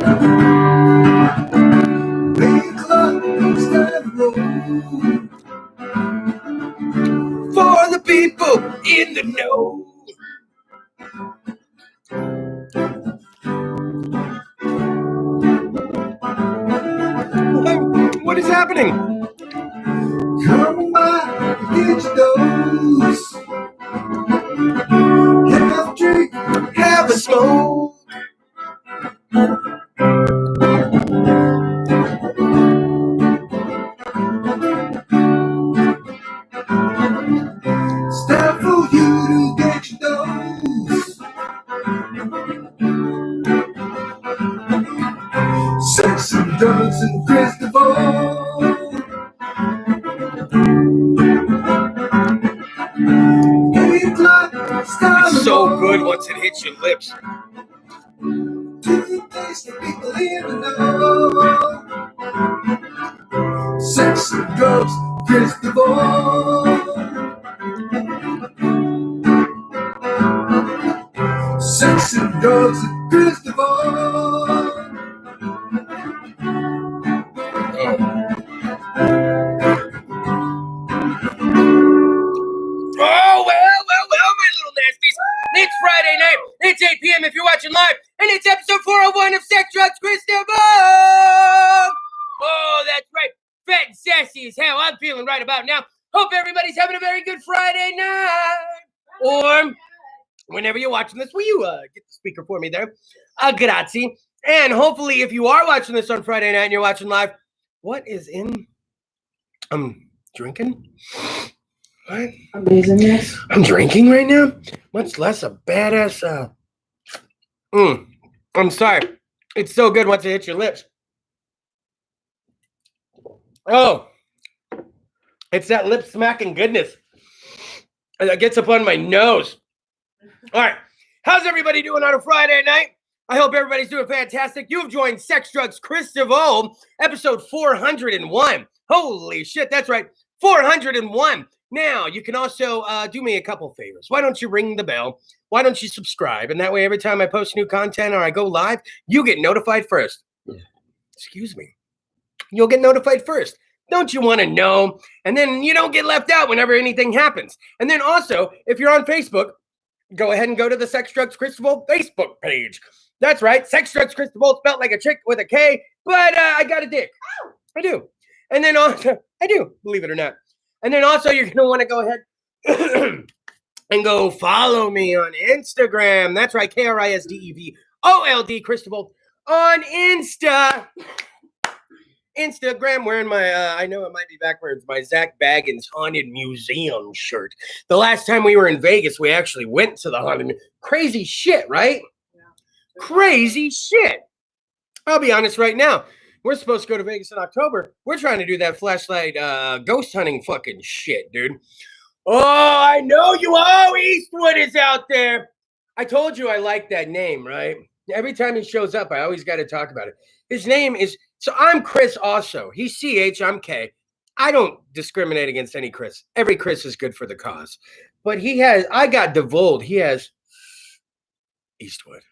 For the people in the know. What is happening? Come by, get your dose. Have a drink, Have a smoke. it's time for you to get your dose. Sex and drugs and Kris DeVold. 8 o'clock, It's so good once it hits your lips. Toothpaste for people in the know. Sex and drugs, Kris DeVold. Sex and drugs and Kris DeVold. Oh, well, my little nasties. It's Friday night. It's 8 p.m. if you're watching live. And it's episode 401 of Sex, Drugs, Kris DeVold. Oh, that's right. Fat and sassy as hell. I'm feeling right about now. Hope everybody's having a very good Friday night. Or whenever you're watching this, will you get the speaker for me there? Grazie. And hopefully if you are watching this on Friday night and you're watching live, what is in... I'm drinking? What? Amazingness. I'm drinking right now? Much less a badass... I'm sorry. It's so good once it hits your lips. Oh. It's that lip smacking goodness. That gets up on my nose. All right. How's everybody doing on a Friday night? I hope everybody's doing fantastic. You've joined Sex, Drugs, Kris DeVold, episode 401. Holy shit, that's right. 401. Now, you can also do me a couple favors. Why don't you ring the bell? Why don't you subscribe? And that way, every time I post new content or I go live, you get notified first. Excuse me. You'll get notified first. Don't you want to know? And then you don't get left out whenever anything happens. And then also, if you're on Facebook, go ahead and go to the Sex, Drugs, Kris DeVold Facebook page. That's right. Sex, Drugs, Kris DeVold spelled like a chick with a K, but I got a dick. I do. And then also, I do, believe it or not. And then also, you're going to want to go ahead and go follow me on Instagram. That's right. KrisDeVold, Kris DeVold on Instagram, wearing my, I know it might be backwards, my Zach Baggins Haunted Museum shirt. The last time we were in Vegas, we actually went to the Haunted Crazy shit, right? Yeah. Crazy shit. I'll be honest right now. We're supposed to go to Vegas in October. We're trying to do that flashlight ghost hunting fucking shit, dude. Oh, I know you. Oh, Eastwood is out there. I told you I like that name, right? Every time he shows up, I always got to talk about it. His name is... So I'm Chris also. He's CH, I'm K. I don't discriminate against any Chris. Every Chris is good for the cause. But he has, I got DeVold. He has Eastwood.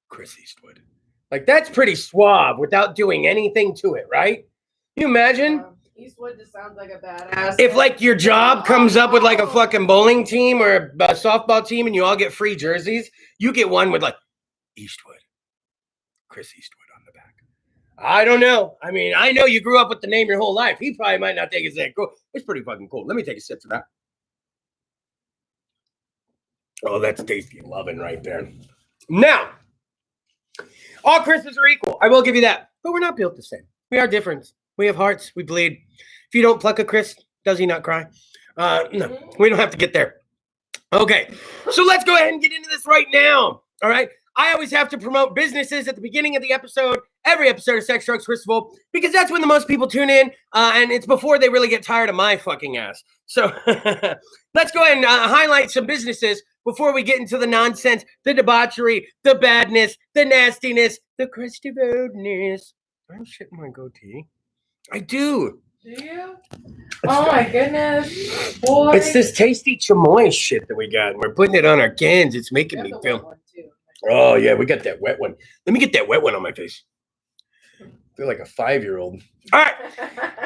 Chris Eastwood. Like, that's pretty suave without doing anything to it, right? Can you imagine? Eastwood just sounds like a badass. If, like, your job comes up with, like, a fucking bowling team or a softball team and you all get free jerseys, you get one with, like, Eastwood. Chris Eastwood on the back. I don't know. I mean, I know you grew up with the name your whole life. He probably might not think it's that cool. It's pretty fucking cool. Let me take a sip for that. Oh, that's tasty loving right there. Now, all Chris's are equal. I will give you that. But we're not built the same. We are different. We have hearts. We bleed. If you don't pluck a Chris, does he not cry? No, we don't have to get there. Okay, so let's go ahead and get into this right now. All right. I always have to promote businesses at the beginning of the episode, every episode of Sex, Drugs, Kris DeVold, because that's when the most people tune in, and it's before they really get tired of my fucking ass. So let's go ahead and highlight some businesses before we get into the nonsense, the debauchery, the badness, the nastiness, the Kris DeVoldness. I don't shit in my goatee. I do. Do you? Oh my goodness. Boy. It's this tasty chamoy shit that we got. We're putting it on our cans. It's making me feel... Oh, yeah, we got that wet one. Let me get that wet one on my face. I feel like a 5-year-old. All right,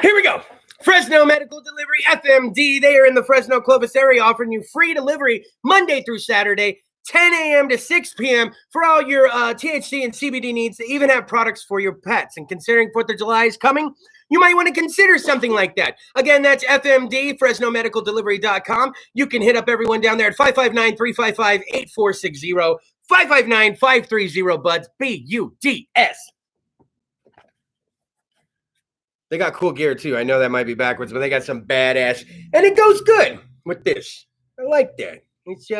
here we go. Fresno Medical Delivery, FMD. They are in the Fresno Clovis area offering you free delivery Monday through Saturday, 10 a.m. to 6 p.m. for all your THC and CBD needs. They even have products for your pets. And considering 4th of July is coming, you might want to consider something like that. Again, that's FMD, FresnoMedicalDelivery.com. You can hit up everyone down there at 559-355-8460, 559-530-BUDS, BUDS. They got cool gear too. I know that might be backwards, but they got some badass, and it goes good with this. I like that. It's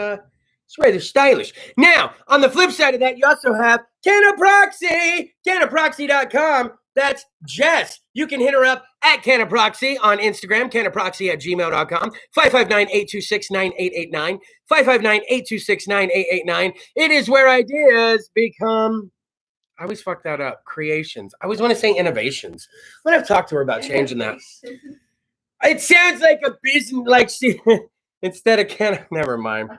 rather stylish. Now, on the flip side of that, you also have Canaproxy, Canaproxy.com. That's Jess. You can hit her up at Canaproxy on Instagram, canaproxy@gmail.com, 559-826-9889, 559-826-9889. It is where ideas become... I always fuck that up. Creations. I always want to say innovations. I'm going to talk to her about changing that. It sounds like a business, like she, instead of never mind.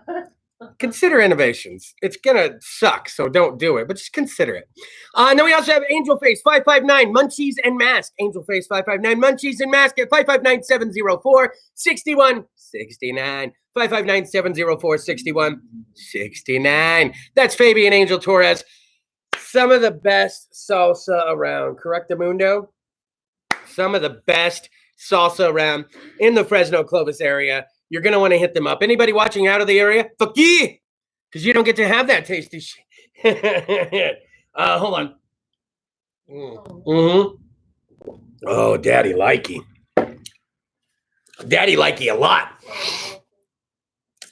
Consider innovations. It's going to suck, so don't do it, but just consider it. And then we also have Angel Face 559 Munchies and Mask. Angel Face 559 Munchies and Mask at 559-704-6169. 559-704-6169. That's Fabian Angel Torres. Some of the best salsa around. Correctamundo? Some of the best salsa around in the Fresno Clovis area. You're going to want to hit them up. Anybody watching out of the area? Fuck yeah! Because you don't get to have that tasty shit. Hold on. Mm-hmm. Oh, Daddy likey. Daddy likey a lot.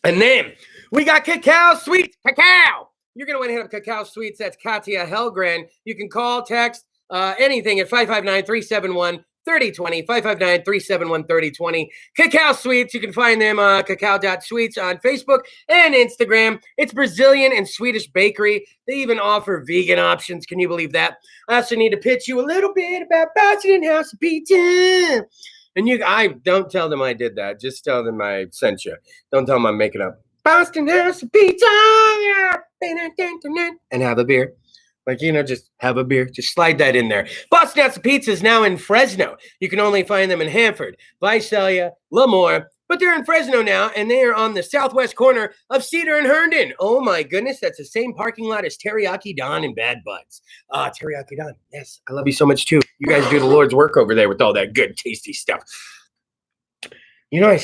And then we got Cacao Sweets. Cacao! You're going to want to hit up Cacao Sweets. That's Katia Helgren. You can call, text, anything at 559-371-3020, 559-371-3020. Cacao Sweets. You can find them cacao.sweets on Facebook and Instagram. It's Brazilian and Swedish bakery. They even offer vegan options. Can you believe that? I also need to pitch you a little bit about Boston House Pizza. And I don't tell them I did that. Just tell them I sent you. Don't tell them I'm making up. Boston House Pizza. And have a beer. Like, just have a beer. Just slide that in there. Boston House Pizza is now in Fresno. You can only find them in Hanford, Visalia, Lemoore. But they're in Fresno now, and they are on the southwest corner of Cedar and Herndon. Oh, my goodness. That's the same parking lot as Teriyaki Don and Bad Buds. Teriyaki Don. Yes, I love you so much, too. You guys do the Lord's work over there with all that good, tasty stuff. I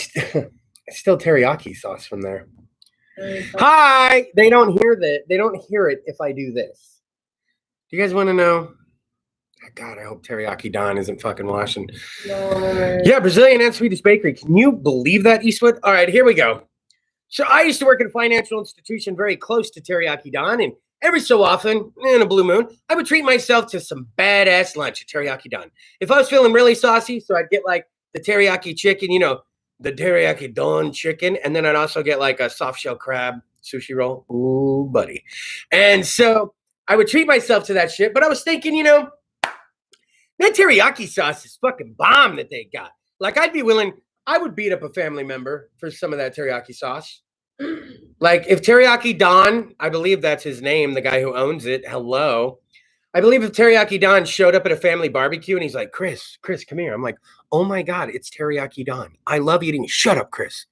still teriyaki sauce from there. Hi! They don't hear that. They don't hear it if I do this. Do you guys want to know? God, I hope Teriyaki Don isn't fucking washing. No. Yeah, Brazilian and Swedish bakery. Can you believe that, Eastwood? All right, here we go. So I used to work at a financial institution very close to Teriyaki Don, and every so often, in a blue moon, I would treat myself to some badass lunch at Teriyaki Don. If I was feeling really saucy, so I'd get like the teriyaki chicken, the Teriyaki Don chicken, and then I'd also get like a soft shell crab sushi roll. Ooh, buddy. And so I would treat myself to that shit, but I was thinking, that teriyaki sauce is fucking bomb that they got. Like, I would beat up a family member for some of that teriyaki sauce. Like, if Teriyaki Don, I believe that's his name, the guy who owns it, hello. I believe if Teriyaki Don showed up at a family barbecue and he's like, Chris, come here. I'm like, oh my God, it's Teriyaki Don. I love eating. Shut up, Chris.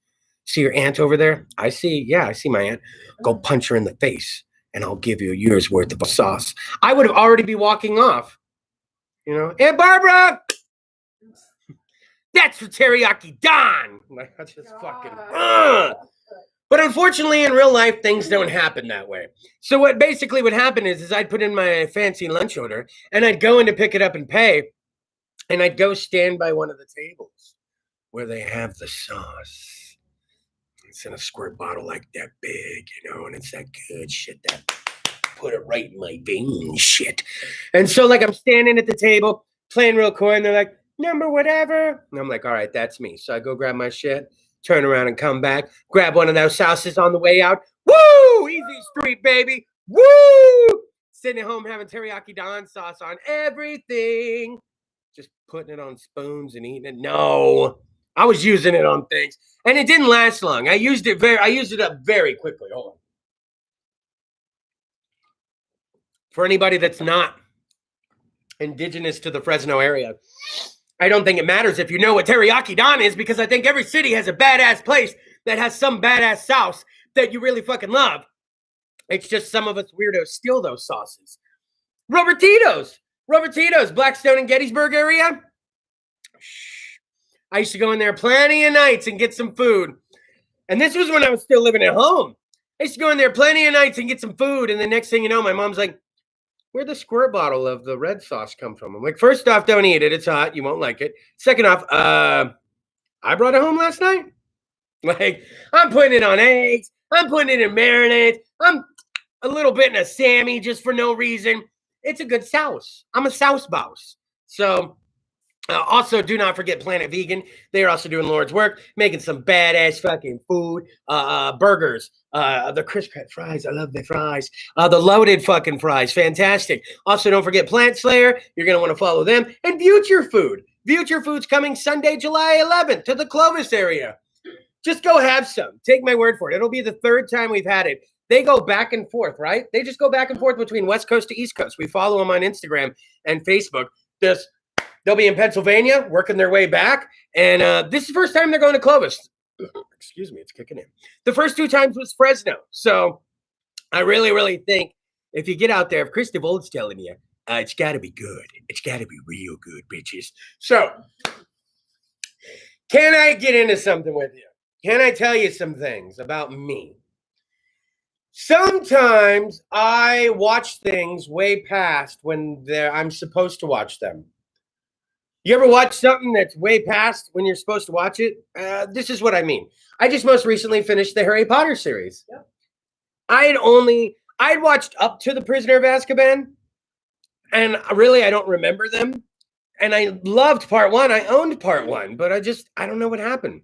See your aunt over there? I see my aunt. Go punch her in the face and I'll give you a year's worth of sauce. I would have already be walking off. Aunt Barbara, that's for Teriyaki Don. Like, that's just fucking. But unfortunately, in real life, things don't happen that way. So what basically would happen is I'd put in my fancy lunch order, and I'd go in to pick it up and pay, and I'd go stand by one of the tables where they have the sauce. It's in a squirt bottle like that big, and it's that good shit that put it right in my veins shit. And so, like, I'm standing at the table, playing real coy, and they're like, number whatever. And I'm like, all right, that's me. So I go grab my shit, turn around and come back, grab one of those sauces on the way out. Woo! Easy street, baby. Woo! Sitting at home having teriyaki Don sauce on everything. Just putting it on spoons and eating it. No. I was using it on things. And it didn't last long. I used it up very quickly. Hold on. for anybody that's not indigenous to the Fresno area, I don't think it matters if you know what teriyaki don is, because I think every city has a badass place that has some badass sauce that you really fucking love. It's just some of us weirdos steal those sauces. Robertito's, Blackstone and Gettysburg area. I used to go in there plenty of nights and get some food. And this was when I was still living at home. I used to go in there plenty of nights and get some food. And the next thing you know, my mom's like, where'd the squirt bottle of the red sauce come from? I'm like, first off, don't eat it. It's hot. You won't like it. Second off, I brought it home last night. Like, I'm putting it on eggs. I'm putting it in marinades. I'm a little bit in a Sammy just for no reason. It's a good sauce. I'm a sauce boss. So, also, do not forget Planet Vegan. They are also doing Lord's work, making some badass fucking food, burgers, the crisp cut fries. I love the fries. The loaded fucking fries, fantastic. Also, don't forget Plant Slayer. You're gonna want to follow them. And Future Food. Future Food's coming Sunday, July 11th to the Clovis area. Just go have some. Take my word for it. It'll be the third time we've had it. They go back and forth, right? They just go back and forth between West Coast to East Coast. We follow them on Instagram and Facebook. They'll be in Pennsylvania, working their way back. And this is the first time they're going to Clovis. Excuse me, it's kicking in. The first 2 times was Fresno. So I really, really think if you get out there, if Kris DeVold's telling you, it's got to be good. It's got to be real good, bitches. So can I get into something with you? Can I tell you some things about me? Sometimes I watch things way past when I'm supposed to watch them. You ever watch something that's way past when you're supposed to watch it? This is what I mean. I just most recently finished the Harry Potter series. Yep. I'd watched up to the Prisoner of Azkaban, and really I don't remember them. And I loved part 1. I owned part 1, but I don't know what happened.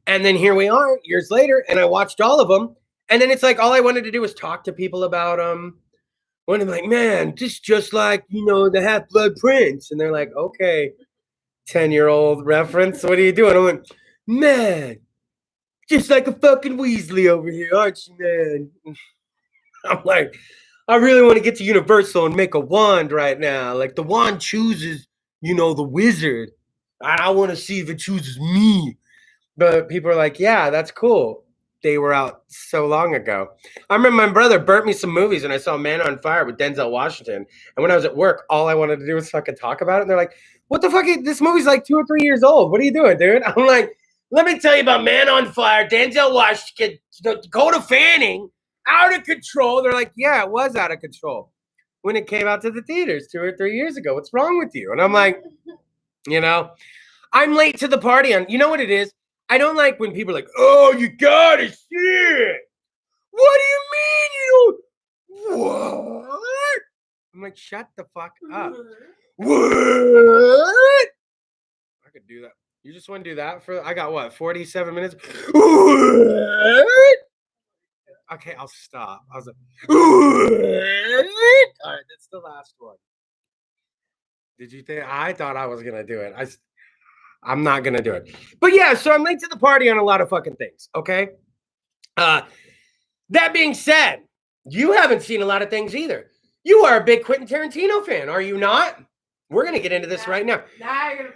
And then here we are years later, and I watched all of them. And then it's like all I wanted to do was talk to people about them. When I'm like, man, just like, the Half-Blood Prince. And they're like, okay, 10-year-old reference. What are you doing? I'm like, man, just like a fucking Weasley over here, aren't you, man? I'm like, I really want to get to Universal and make a wand right now. Like, the wand chooses, the wizard. I want to see if it chooses me. But people are like, yeah, that's cool. They were out so long ago. I remember my brother burnt me some movies and I saw Man on Fire with Denzel Washington. And when I was at work, all I wanted to do was fucking talk about it. And they're like, what the fuck? This movie's like 2 or 3 years old. What are you doing, dude? I'm like, let me tell you about Man on Fire, Denzel Washington, Dakota Fanning, out of control. They're like, yeah, it was out of control when it came out to the theaters 2 or 3 years ago. What's wrong with you? And I'm like, I'm late to the party. You know what it is? I don't like when people are like, oh, you gotta see it. What do you mean you don't? What? I'm like, shut the fuck up. What? I could do that. You just want to do that I got 47 minutes? What? Okay, I'll stop. I was like, what? All right, that's the last one. Did you think? I thought I was going to do it. I'm not going to do it. But yeah, so I'm late to the party on a lot of fucking things, okay? That being said, you haven't seen a lot of things either. You are a big Quentin Tarantino fan, are you not? We're going to get into this right now.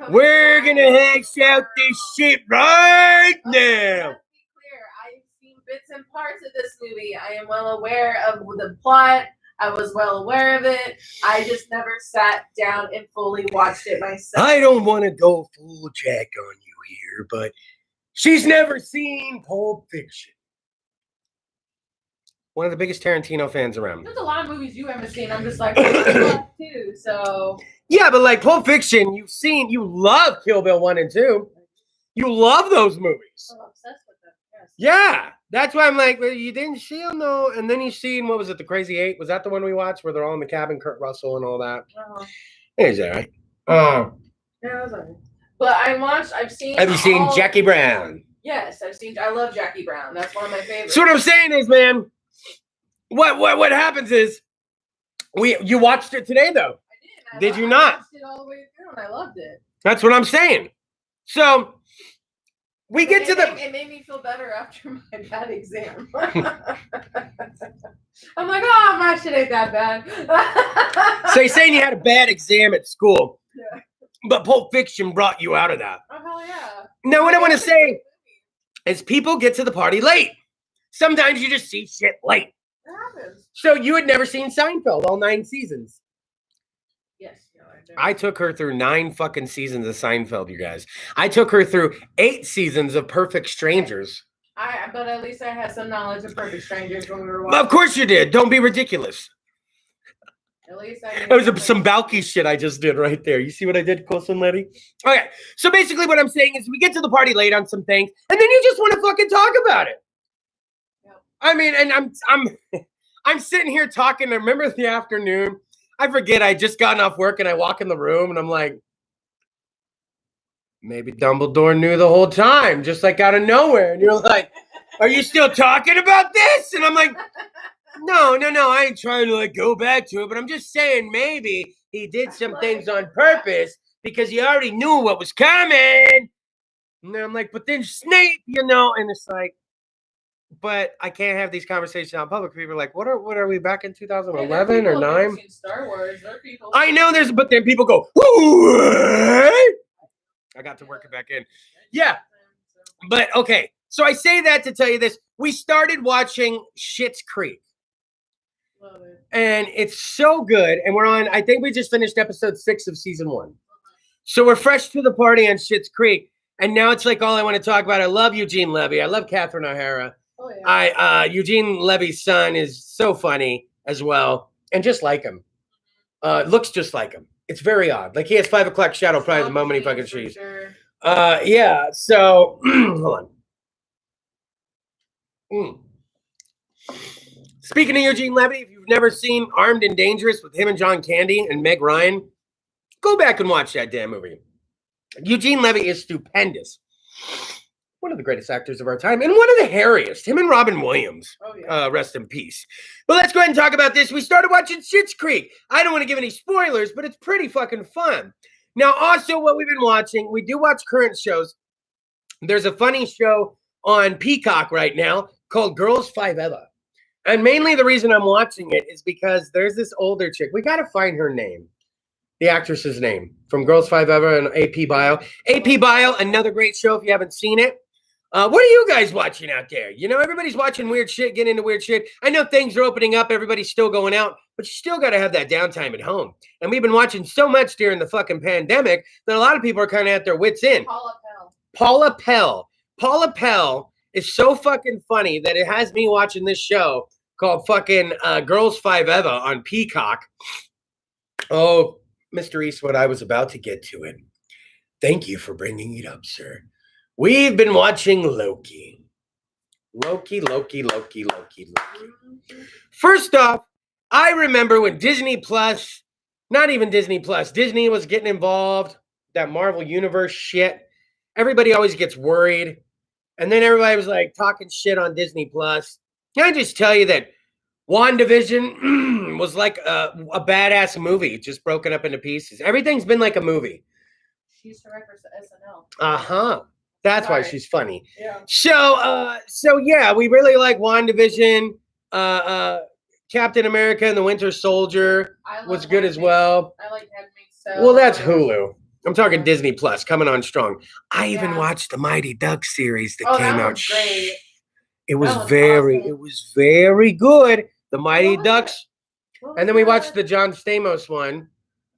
We're going to hash out this shit right now. Let's be clear. I've seen bits and parts of this movie. I am well aware of the plot. I was well aware of it. I just never sat down and fully watched it myself. I don't want to go full Jack on you here, but she's never seen Pulp Fiction. One of the biggest Tarantino fans around. There's a lot of movies you haven't seen. I'm just like, too. So yeah, but like Pulp Fiction, you love Kill Bill 1 and 2. You love those movies. I'm obsessed with them. Yes. Yeah, that's why I'm like, well, you didn't see them though. And then you seen, what was it, The Crazy Eight? Was that the one we watched where they're all in the cabin, Kurt Russell and all that? Is that right? Yeah, that was alright. But I've seen. Have you seen Jackie Brown? Yes, I love Jackie Brown. That's one of my favorites. So what I'm saying is, man, what happens is, you watched it today though. I did. Did you not? I watched it all the way through and I loved it. That's what I'm saying. So We get to the. It made me feel better after my bad exam. I'm like, oh, my shit ain't that bad. So you're saying you had a bad exam at school, Yeah. but Pulp Fiction brought you out of that. Oh, hell yeah. Now, what I want to say is people get to the party late. Sometimes you just see shit late. It happens. So you had never seen Seinfeld all 9 seasons. Yes. No, I took her through 9 fucking seasons of Seinfeld, you guys. I took her through 8 seasons of Perfect Strangers. But at least I had some knowledge of Perfect Strangers when we were watching. Of course you did. Don't be ridiculous. At least I That was some Balky shit I just did right there. You see what I did, Colson Letty? Okay, so basically what I'm saying is we get to the party late on some things, and then you just want to fucking talk about it. Yep. I mean, and I'm sitting here talking. I remember the afternoon. I forget. I just gotten off work, and I walk in the room, and I'm like, maybe Dumbledore knew the whole time, just like out of nowhere. And you're like, are you still talking about this? And I'm like, no, I ain't trying to like go back to it, but I'm just saying maybe he did some things on purpose because he already knew what was coming. And I'm like, but then Snape, and it's like, but I can't have these conversations out in public. People are like, what are we back in 2011 or 9? Star Wars. There are people. I know but then people go, what? I got to work it back in. Yeah. But okay. So I say that to tell you this. We started watching Schitt's Creek. Love it. And it's so good. And we're on, I think we just finished episode 6 of season 1. So we're fresh to the party on Schitt's Creek. And now it's like all I want to talk about. I love Eugene Levy. I love Catherine O'Hara. Oh, yeah. Eugene Levy's son is so funny as well. And just like him. Looks just like him. It's very odd. Like he has 5 o'clock shadow probably the moment he fucking sees. Sure. Yeah. So hold on. Speaking of Eugene Levy, if you've never seen Armed and Dangerous with him and John Candy and Meg Ryan, go back and watch that damn movie. Eugene Levy is stupendous. One of the greatest actors of our time and one of the hairiest. Him and Robin Williams. Oh, yeah. Rest in peace. But let's go ahead and talk about this. We started watching Schitt's Creek. I don't want to give any spoilers, but it's pretty fucking fun. Now, also what we've been watching, we do watch current shows. There's a funny show on Peacock right now called Girls 5 Eva. And mainly the reason I'm watching it is because there's this older chick. We got to find her name. The actress's name from Girls 5 Eva and AP Bio. AP Bio, another great show if you haven't seen it. What are you guys watching out there? Everybody's watching weird shit, getting into weird shit. I know things are opening up. Everybody's still going out, but you still got to have that downtime at home. And we've been watching so much during the fucking pandemic that a lot of people are kind of at their wits' end. Paula Pell is so fucking funny that it has me watching this show called fucking Girls 5 Eva on Peacock. Oh, Mr. Eastwood, I was about to get to it. Thank you for bringing it up, sir. We've been watching Loki. Loki. First off, I remember when Disney Plus, not even Disney Plus, Disney was getting involved, that Marvel Universe shit. Everybody always gets worried. And then everybody was like talking shit on Disney Plus. Can I just tell you that WandaVision was like a badass movie, just broken up into pieces. Everything's been like a movie. She used to write for SNL. Uh-huh. That's why she's funny. Yeah. So yeah, we really like WandaVision. Captain America and the Winter Soldier was good as well. I like Handmaid's Tale. Well, that's Hulu. I'm talking Disney Plus coming on strong. I even watched the Mighty Ducks series that came out. Great. It was very good. The Mighty Ducks. And then we watched the John Stamos one.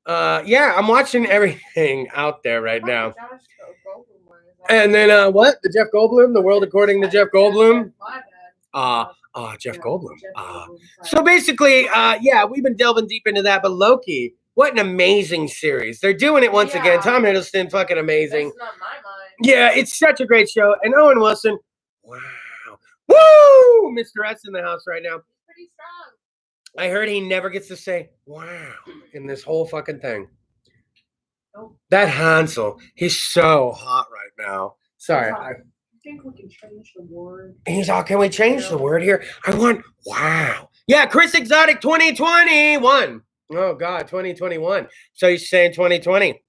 Yeah, I'm watching everything out there right now. And then what? The Jeff Goldblum? The World According to Jeff Goldblum? Jeff Goldblum. So basically, yeah, we've been delving deep into that. But Loki, what an amazing series. They're doing it once again. Tom Hiddleston, fucking amazing. That's not my mind. Yeah, it's such a great show. And Owen Wilson, wow. Woo! Mr. S in the house right now. He's pretty strong. I heard he never gets to say wow in this whole fucking thing. Oh. That Hansel, he's so hot right now. Sorry. I think we can change the word. He's all, can we change the word here? I want wow. Yeah, Chris Exotic 2021. Oh, God, 2021. So he's saying 2020.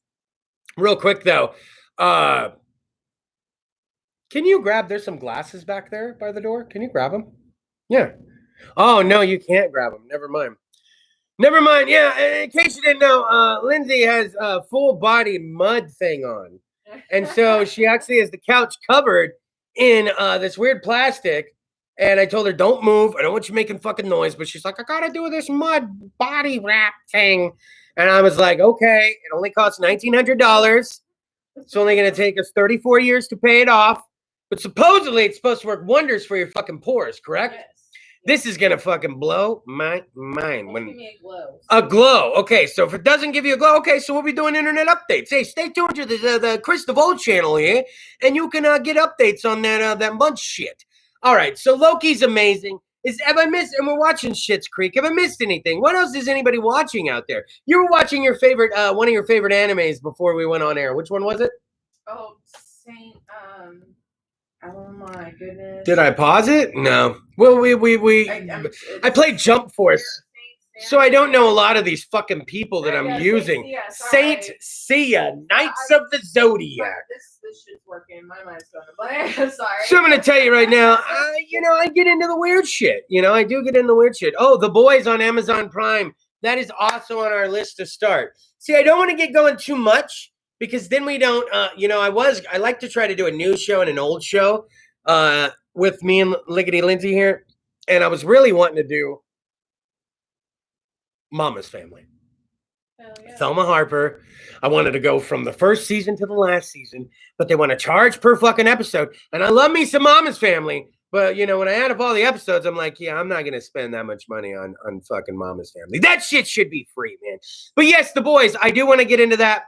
Real quick, though. Can you grab? There's some glasses back there by the door. Can you grab them? Yeah. Oh no, you can't grab them. Never mind. Never mind. Yeah. In case you didn't know, Lindsay has a full body mud thing on, and so she actually has the couch covered in this weird plastic. And I told her, "Don't move. I don't want you making fucking noise." But she's like, "I gotta do this mud body wrap thing," and I was like, "Okay." It only costs $1,900. It's only gonna take us 34 years to pay it off. But supposedly it's supposed to work wonders for your fucking pores, correct? Yes. This is gonna fucking blow my mind. Give me a glow. A glow. Okay, so if it doesn't give you a glow, okay, so we'll be doing internet updates. Hey, stay tuned to the Kris DeVold channel here, and you can get updates on that munch shit. All right, so Loki's amazing. Have I missed? And we're watching Schitt's Creek. Have I missed anything? What else is anybody watching out there? You were watching your favorite, one of your favorite animes before we went on air. Which one was it? Oh, Saint. Oh my goodness. Did I pause it? No. Well, I played Jump Force, so I don't know a lot of these fucking people that I'm using. Saint Seiya, Knights of the Zodiac. This shit's working. My mind's going to blank. I'm sorry. So I'm gonna tell you right now, I get into the weird shit. I do get into the weird shit. Oh, The Boys on Amazon Prime. That is also on our list to start. See, I don't want to get going too much, because then we don't, I like to try to do a new show and an old show with me and Liggity Lindsay here. And I was really wanting to do Mama's Family. Yeah. Thelma Harper. I wanted to go from the first season to the last season, but they want to charge per fucking episode. And I love me some Mama's Family. But, when I add up all the episodes, I'm like, yeah, I'm not going to spend that much money on fucking Mama's Family. That shit should be free, man. But yes, The Boys. I do want to get into that.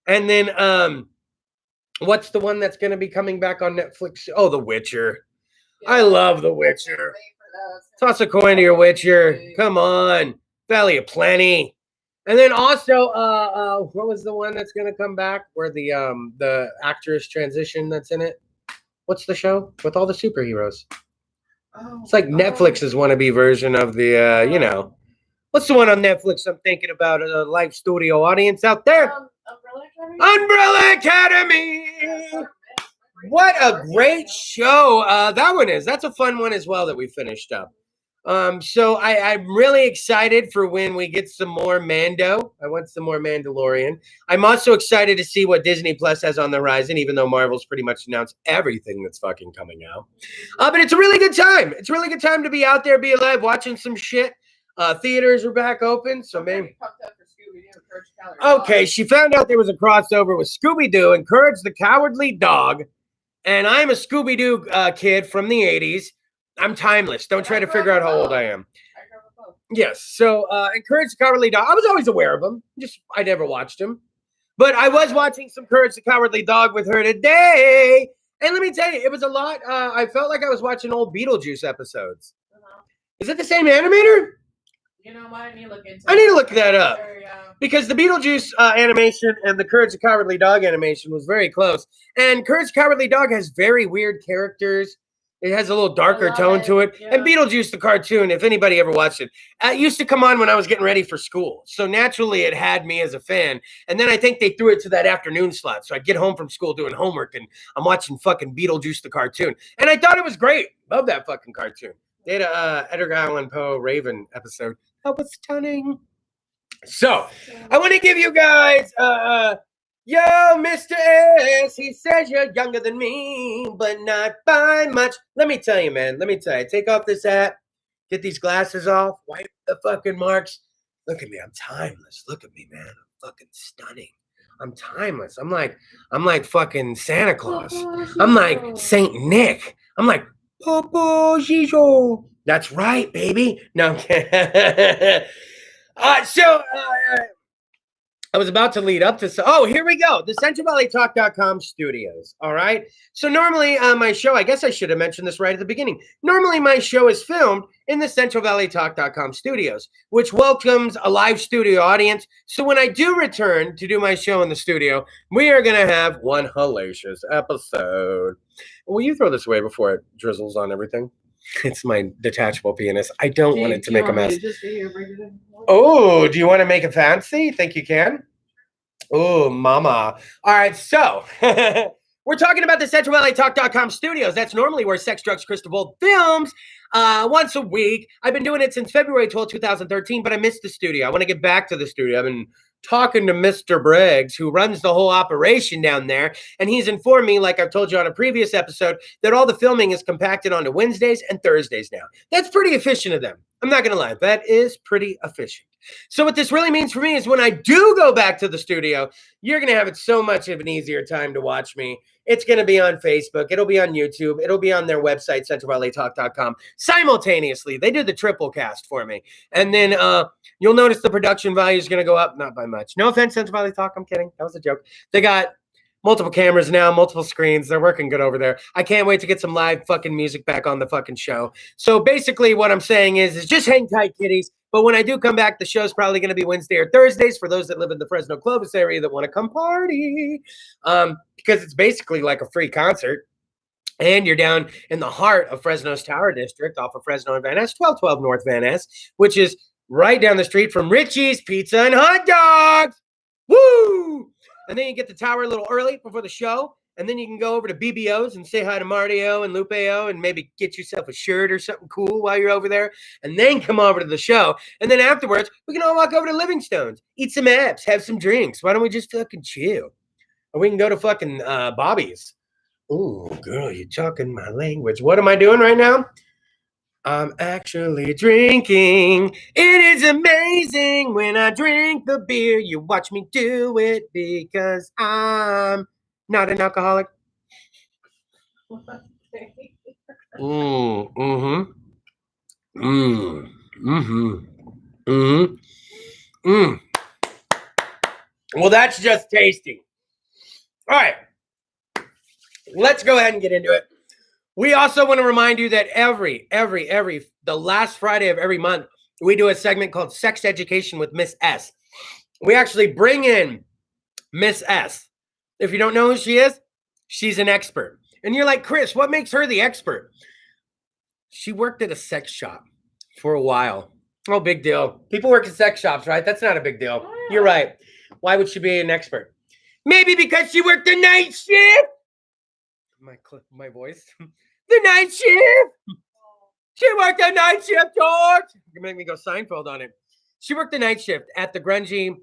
And then, what's the one that's going to be coming back on Netflix? Oh, The Witcher. Yeah. I love The Witcher. Toss a coin to your Witcher. Come on. Valley of Plenty. And then also, what was the one that's going to come back where the actress transition that's in it? What's the show with all the superheroes? Oh, it's like Netflix's wannabe version of the, what's the one on Netflix I'm thinking about? A live studio audience out there. Umbrella Academy. What a great show that one is. That's a fun one as well that we finished up. So I'm really excited for when we get some more Mando. I want some more Mandalorian. I'm also excited to see what Disney Plus has on the horizon, even though Marvel's pretty much announced everything that's fucking coming out. But it's a really good time. It's a really good time to be out there, be alive, watching some shit. Theaters are back open, so maybe. Okay, she found out there was a crossover with Scooby-Doo and Courage the Cowardly Dog. And I'm a Scooby-Doo kid from the 80s. I'm timeless. Don't try to figure out how old I am. Yes. So, Courage the Cowardly Dog. I was always aware of him. I never watched him. But I was watching some Courage the Cowardly Dog with her today. And let me tell you, it was a lot. I felt like I was watching old Beetlejuice episodes. Is it the same animator? You know what? I need to look that up. Because the Beetlejuice animation and the Courage the Cowardly Dog animation was very close. And Courage the Cowardly Dog has very weird characters. It has a little darker tone to it. Yeah. And Beetlejuice, the cartoon, if anybody ever watched it, used to come on when I was getting ready for school. So naturally, it had me as a fan. And then I think they threw it to that afternoon slot. So I'd get home from school doing homework, and I'm watching fucking Beetlejuice, the cartoon. And I thought it was great. Love that fucking cartoon. They had a Edgar Allan Poe Raven episode. That was stunning. So I want to give you guys... Yo, Mr. S, he says you're younger than me, but not by much. Let me tell you, man. Take off this hat, get these glasses off, wipe the fucking marks. Look at me. I'm timeless. Look at me, man. I'm fucking stunning. I'm timeless. I'm like fucking Santa Claus. I'm like Saint Nick. I'm like Papa Gijo. That's right, baby. No, I'm kidding. I was about to lead up to... here we go. The CentralValleyTalk.com studios. All right. So normally my show, I guess I should have mentioned this right at the beginning. Normally my show is filmed in the CentralValleyTalk.com studios, which welcomes a live studio audience. So when I do return to do my show in the studio, we are going to have one hellacious episode. Will you throw this away before it drizzles on everything? It's my detachable penis. I don't want it to make a mess. Oh, do you want to make it fancy? Think you can? Oh, mama. All right, so We're talking about the CentralValleyTalk.com studios. That's normally where Sex, Drugs, Kris DeVold films once a week. I've been doing it since February 12, 2013, but I missed the studio. I want to get back to the studio. I've been talking to Mr. Briggs, who runs the whole operation down there, and he's informed me, like I've told you on a previous episode, that all the filming is compacted onto Wednesdays and Thursdays now. That's pretty efficient of them. I'm not going to lie. That is pretty efficient. So what this really means for me is when I do go back to the studio, you're going to have it so much of an easier time to watch me. It's going to be on Facebook. It'll be on YouTube. It'll be on their website, CentralValleyTalk.com. Simultaneously, they do the triple cast for me. And then you'll notice the production value is going to go up, not by much. No offense, Central Valley Talk. I'm kidding. That was a joke. They got multiple cameras now, multiple screens. They're working good over there. I can't wait to get some live fucking music back on the fucking show. So basically what I'm saying is just hang tight, kiddies. But when I do come back, the show's probably going to be Wednesday or Thursdays for those that live in the Fresno Clovis area that want to come party. Because it's basically like a free concert. And you're down in the heart of Fresno's Tower District off of Fresno and Van Ness, 1212 North Van Ness, which is right down the street from Richie's Pizza and Hot Dogs. Woo! And then you get the tower a little early before the show. And then you can go over to BBO's and say hi to Martio and Lupeo and maybe get yourself a shirt or something cool while you're over there. And then come over to the show. And then afterwards, we can all walk over to Livingstone's, eat some apps, have some drinks. Why don't we just fucking chill? Or we can go to fucking Bobby's. Ooh, girl, you're talking my language. What am I doing right now? I'm actually drinking. It is amazing when I drink the beer. You watch me do it because I'm not an alcoholic. Well, that's just tasty. All right. Let's go ahead and get into it. We also want to remind you that the last Friday of every month, we do a segment called Sex Education with Miss S. We actually bring in Miss S. If you don't know who she is, she's an expert. And you're like, Kris, what makes her the expert? She worked at a sex shop for a while. Oh, big deal. People work at sex shops, right? That's not a big deal. You're right. Why would she be an expert? Maybe because she worked the night shift. My voice. The night shift. She worked the night shift, George. You can make me go Seinfeld on it. She worked the night shift at the grungy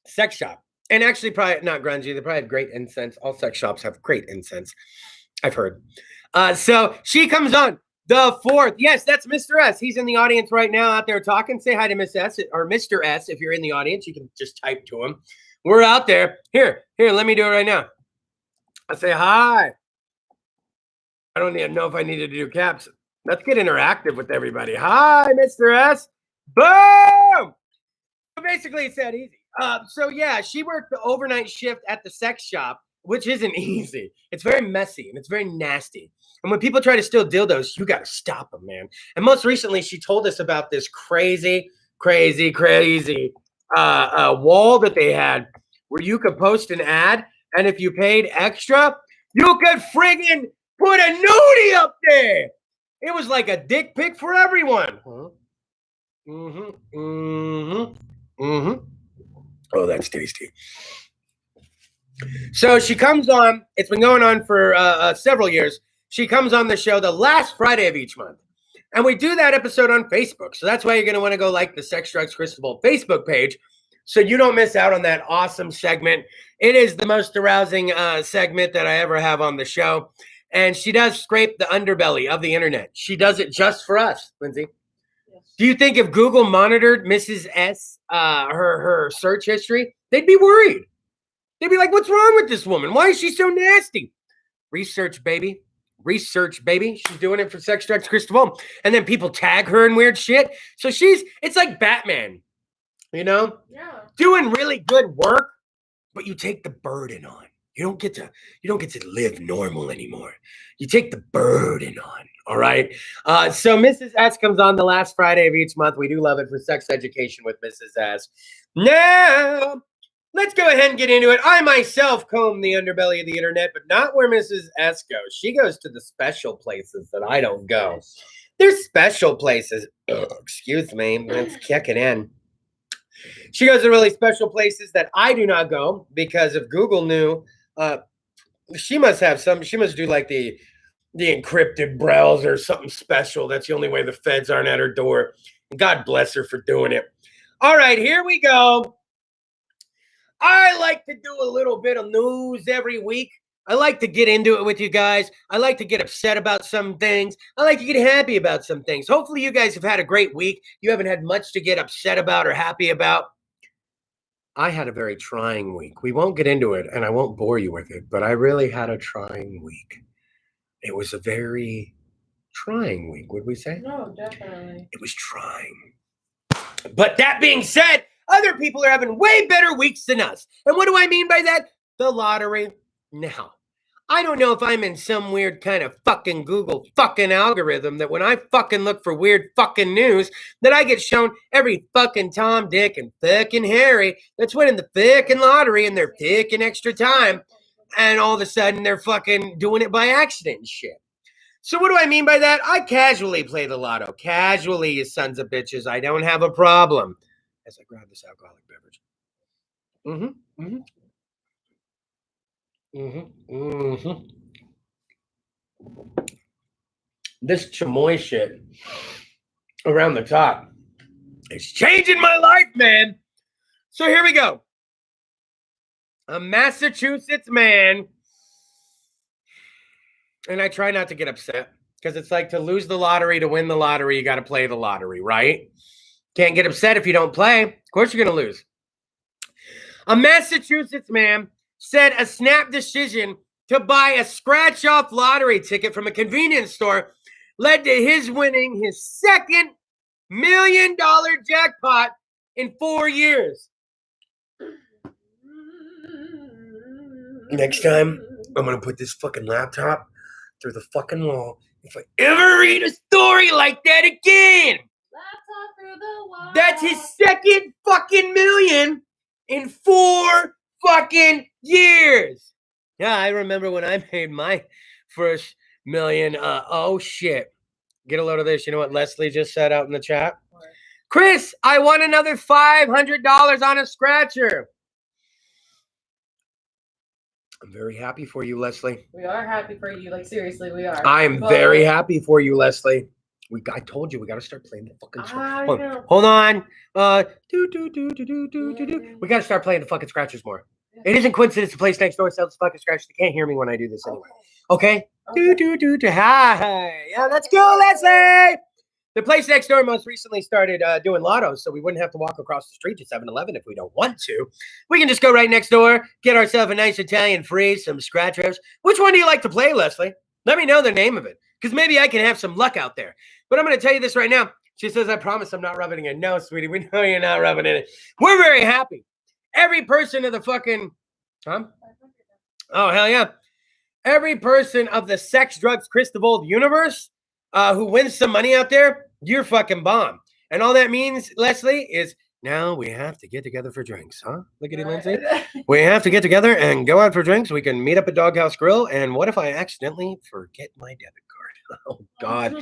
sex shop. And actually, probably not grungy. They probably have great incense. All sex shops have great incense, I've heard. So she comes on the 4th. Yes, that's Mr. S. He's in the audience right now out there talking. Say hi to Miss S or Mr. S. If you're in the audience, you can just type to him. We're out there. Here, let me do it right now. I say hi. I don't even know if I needed to do caps. Let's get interactive with everybody. Hi, Mr. S. Boom! So basically, it's that easy. So yeah, she worked the overnight shift at the sex shop, which isn't easy. It's very messy and it's very nasty. And when people try to steal dildos, you got to stop them, man. And most recently, she told us about this crazy wall that they had where you could post an ad, and if you paid extra, you could friggin' put a nudie up there. It was like a dick pic for everyone. Oh, that's tasty. So she comes on. It's been going on for several years. She comes on the show the last Friday of each month. And we do that episode on Facebook. So that's why you're going to want to go like the Sex, Drugs, Kris DeVold Facebook page so you don't miss out on that awesome segment. It is the most arousing segment that I ever have on the show. And she does scrape the underbelly of the internet. She does it just for us, Lindsay. Yes. Do you think if Google monitored Mrs. S, her search history, they'd be worried? They'd be like, what's wrong with this woman? Why is she so nasty? Research, baby. Research, baby. She's doing it for Sex, Drugs, Kris DeVold. And then people tag her in weird shit. So it's like Batman, you know? Yeah. Doing really good work, but you take the burden on. You don't get to live normal anymore. You take the burden on. All right. So Mrs. S comes on the last Friday of each month. We do love it for Sex Education with Mrs. S. Now, let's go ahead and get into it. I myself comb the underbelly of the internet, but not where Mrs. S goes. She goes to the special places that I don't go. There's special places. Oh, excuse me. Let's kick it in. She goes to really special places that I do not go because if Google knew She must have some. She must do like the encrypted browser or something special. That's the only way the feds aren't at her door. And God bless her for doing it. All right, here we go. I like to do a little bit of news every week. I like to get into it with you guys. I like to get upset about some things. I like to get happy about some things. Hopefully you guys have had a great week. You haven't had much to get upset about or happy about. I had a very trying week. We won't get into it, and I won't bore you with it, but I really had a trying week. It was a very trying week, would we say? No, definitely. It was trying. But that being said, other people are having way better weeks than us. And what do I mean by that? The lottery. Now, I don't know if I'm in some weird kind of fucking Google fucking algorithm that when I fucking look for weird fucking news, that I get shown every fucking Tom, Dick, and fucking Harry that's winning the fucking lottery and they're taking extra time. And all of a sudden they're fucking doing it by accident and shit. So what do I mean by that? I casually play the lotto. Casually, you sons of bitches. I don't have a problem. As I grab this alcoholic beverage. This chamoy shit around the top is changing my life, man. So here we go. A Massachusetts man, and I try not to get upset because it's like to lose the lottery, to win the lottery, you got to play the lottery, right? Can't get upset if you don't play. Of course you're going to lose. A Massachusetts man said a snap decision to buy a scratch-off lottery ticket from a convenience store led to his winning his second $1 million jackpot in 4 years. Next time, I'm going to put this fucking laptop through the fucking wall if I ever read a story like that again. Laptop through the wall. That's his second fucking million in 4 fucking years. Yeah, I remember when I made my first million. Oh, shit. Get a load of this. You know what Leslie just said out in the chat? What? Chris, I won another $500 on a scratcher. I'm very happy for you, Leslie. We are happy for you. Like, seriously, we are. I am very happy for you, Leslie. I told you we got to start playing the fucking scratchers. Hold on. We got to start playing the fucking scratchers more. It isn't coincidence the place next door sells fucking scratchers. They can't hear me when I do this anyway. Okay? Hi. Yeah, let's go, Leslie. The place next door most recently started doing lottos, so we wouldn't have to walk across the street to 7-Eleven if we don't want to. We can just go right next door, get ourselves a nice Italian freeze, some scratchers. Which one do you like to play, Leslie? Let me know the name of it, because maybe I can have some luck out there. But I'm going to tell you this right now. She says, I promise I'm not rubbing it in. No, sweetie, we know you're not rubbing it in. We're very happy. Every person of the fucking... Huh? Oh, hell yeah. Every person of the sex, drugs, Kris DeVold universe who wins some money out there, you're fucking bomb. And all that means, Leslie, is now we have to get together for drinks, huh? Look at you, Lindsay. We have to get together and go out for drinks. We can meet up at Doghouse Grill. And what if I accidentally forget my debit card? Oh, God.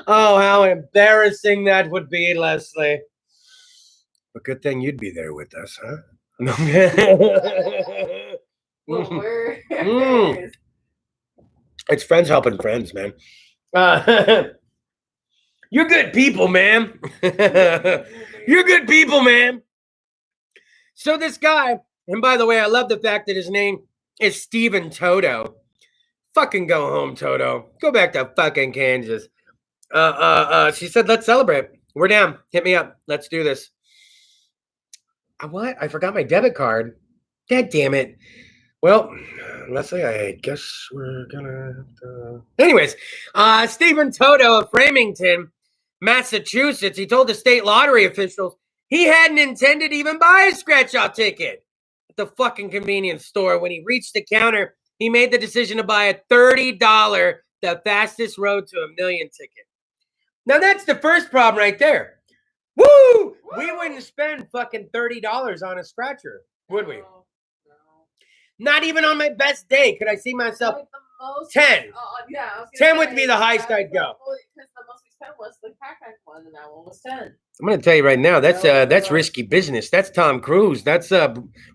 Oh, how embarrassing that would be, Leslie. But good thing you'd be there with us, huh? It's friends helping friends, man. You're good people, man. You're good people, man. So this guy, and by the way, I love the fact that his name is Steven Toto. Fucking go home, Toto. Go back to fucking Kansas. She said, let's celebrate. We're down. Hit me up. Let's do this. What? I forgot my debit card. God damn it. Well, Leslie, I guess we're gonna have to... Anyways, Steven Toto of Framingham, Massachusetts, he told the state lottery officials he hadn't intended to even buy a scratch-off ticket at the fucking convenience store. When he reached the counter, he made the decision to buy a $30, the fastest road to $1 million ticket. Now, that's the first problem right there. Woo! We wouldn't spend fucking $30 on a scratcher, would we? Not even on my best day could I see myself. Like the most, 10. Yeah, 10 would be the highest I'd go. Because the most we 10 was the crack one, and that one was 10. I'm gonna tell you right now, that's risky business. That's Tom Cruise. That's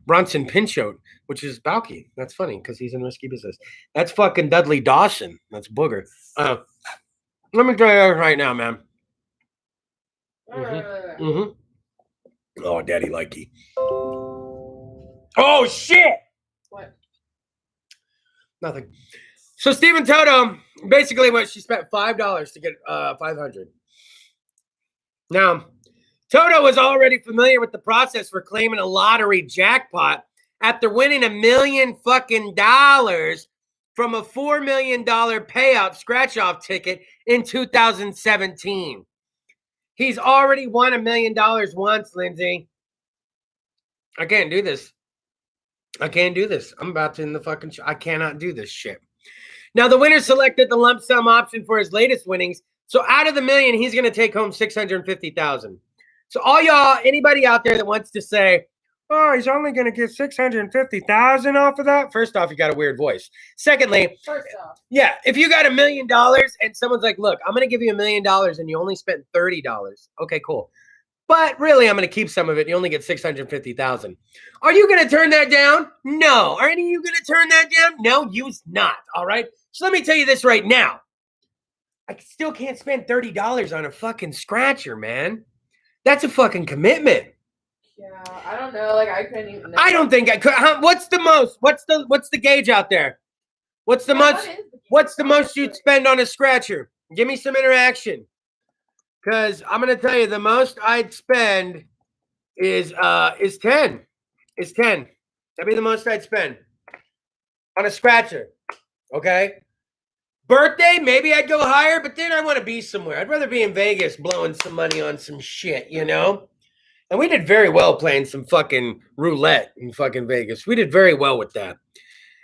Bronson Pinchot, which is Balky. That's funny because he's in risky business. That's fucking Dudley Dawson. That's Booger. Let me tell you right now, man. Oh, Daddy likey. Oh shit! What? Nothing. So Stephen Toto, basically, what she spent $5 to get 500. Now, Toto was already familiar with the process for claiming a lottery jackpot after winning $1 million fucking dollars from a $4 million payout scratch-off ticket in 2017. He's already won $1 million once, Lindsay. I can't do this. I can't do this. I'm about to end the fucking show. I cannot do this shit. Now, the winner selected the lump sum option for his latest winnings. So out of the $1 million, he's going to take home $650,000. So all y'all, anybody out there that wants to say, oh, he's only going to get $650,000 off of that. First off, you got a weird voice. Secondly, yeah, if you got $1 million and someone's like, look, I'm going to give you $1 million and you only spent $30. Okay, cool. But really, I'm going to keep some of it. You only get $650,000. Are you going to turn that down? No. Are any of you going to turn that down? No, you's not. All right. So let me tell you this right now. I still can't spend $30 on a fucking scratcher, man. That's a fucking commitment. Yeah, I don't know. Like I couldn't even. I don't think I could. What's the most? What's the gauge out there? What's the most? What's the most you'd spend on a scratcher? Give me some interaction. Because I'm gonna tell you, the most I'd spend is 10. Is 10. That'd be the most I'd spend on a scratcher. Okay. Birthday, maybe I'd go higher, but then I want to be somewhere. I'd rather be in Vegas blowing some money on some shit, you know? And we did very well playing some fucking roulette in fucking Vegas. We did very well with that.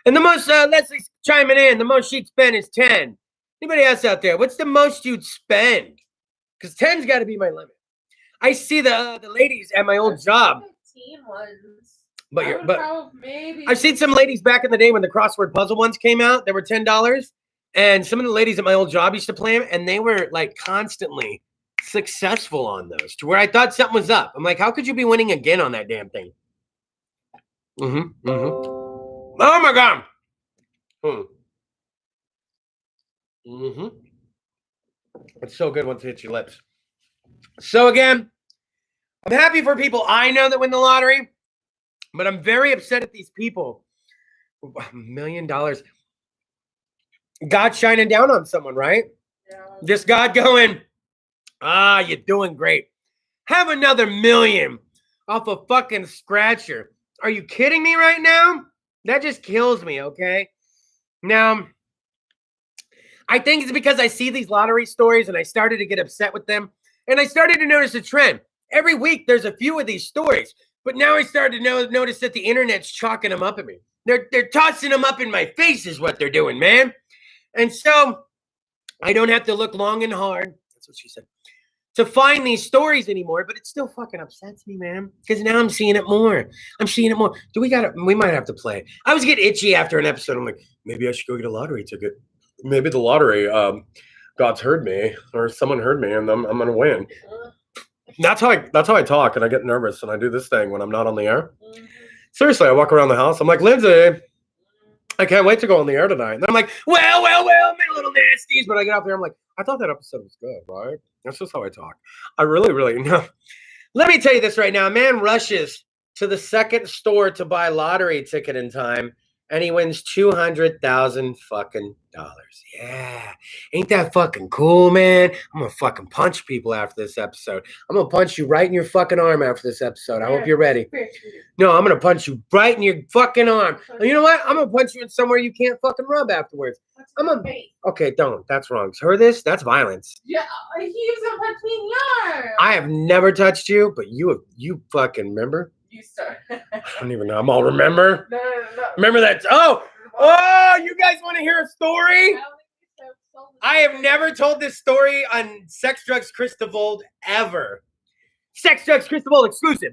And the most, Leslie's chiming in, the most she'd spend is 10. Anybody else out there? What's the most you'd spend? Because 10's got to be my limit. I see the ladies at my old job. 15 ones. But maybe. I've seen some ladies back in the day when the crossword puzzle ones came out. They were $10. And some of the ladies at my old job used to play them, and they were like constantly successful on those to where I thought something was up. I'm like, how could you be winning again on that damn thing? Oh my God. It's so good once it hits your lips. So again, I'm happy for people I know that win the lottery, but I'm very upset at these people. $1 million. God shining down on someone, right? Yeah. Just God going, you're doing great. Have another $1 million off a fucking scratcher. Are you kidding me right now? That just kills me, okay? Now, I think it's because I see these lottery stories and I started to get upset with them. And I started to notice a trend. Every week, there's a few of these stories. But now I started to notice that the internet's chalking them up at me. They're tossing them up in my face is what they're doing, man. And so I don't have to look long and hard. That's what she said. To find these stories anymore, but it still fucking upsets me, man. Because now I'm seeing it more. We might have to play. I was getting itchy after an episode. I'm like, maybe I should go get a lottery ticket. Maybe the lottery, God's heard me, or someone heard me, and I'm gonna win. That's how I talk, and I get nervous, and I do this thing when I'm not on the air. Seriously, I walk around the house. I'm like, Lindsay, I can't wait to go on the air tonight. And I'm like, well, my little nasties. But I get out there, I'm like, I thought that episode was good, right? That's just how I talk. I really know. Let me tell you this right now. A man rushes to the second store to buy a lottery ticket in time, and he wins $200,000 fucking dollars. Yeah. Ain't that fucking cool, man? I'm going to fucking punch people after this episode. I'm going to punch you right in your fucking arm after this episode. I hope you're ready. No, I'm going to punch you right in your fucking arm. And you know what? I'm going to punch you in somewhere you can't fucking rub afterwards. Okay, don't. That's wrong. Heard this? That's violence. Yeah, he was going to punch me in the arm. I have never touched you, but you fucking remember? You start. I don't even know. I'm all remember. No. Remember that? Oh, you guys want to hear a story? I have never told this story on Sex Drugs Kris DeVold ever. Sex Drugs Kris DeVold exclusive.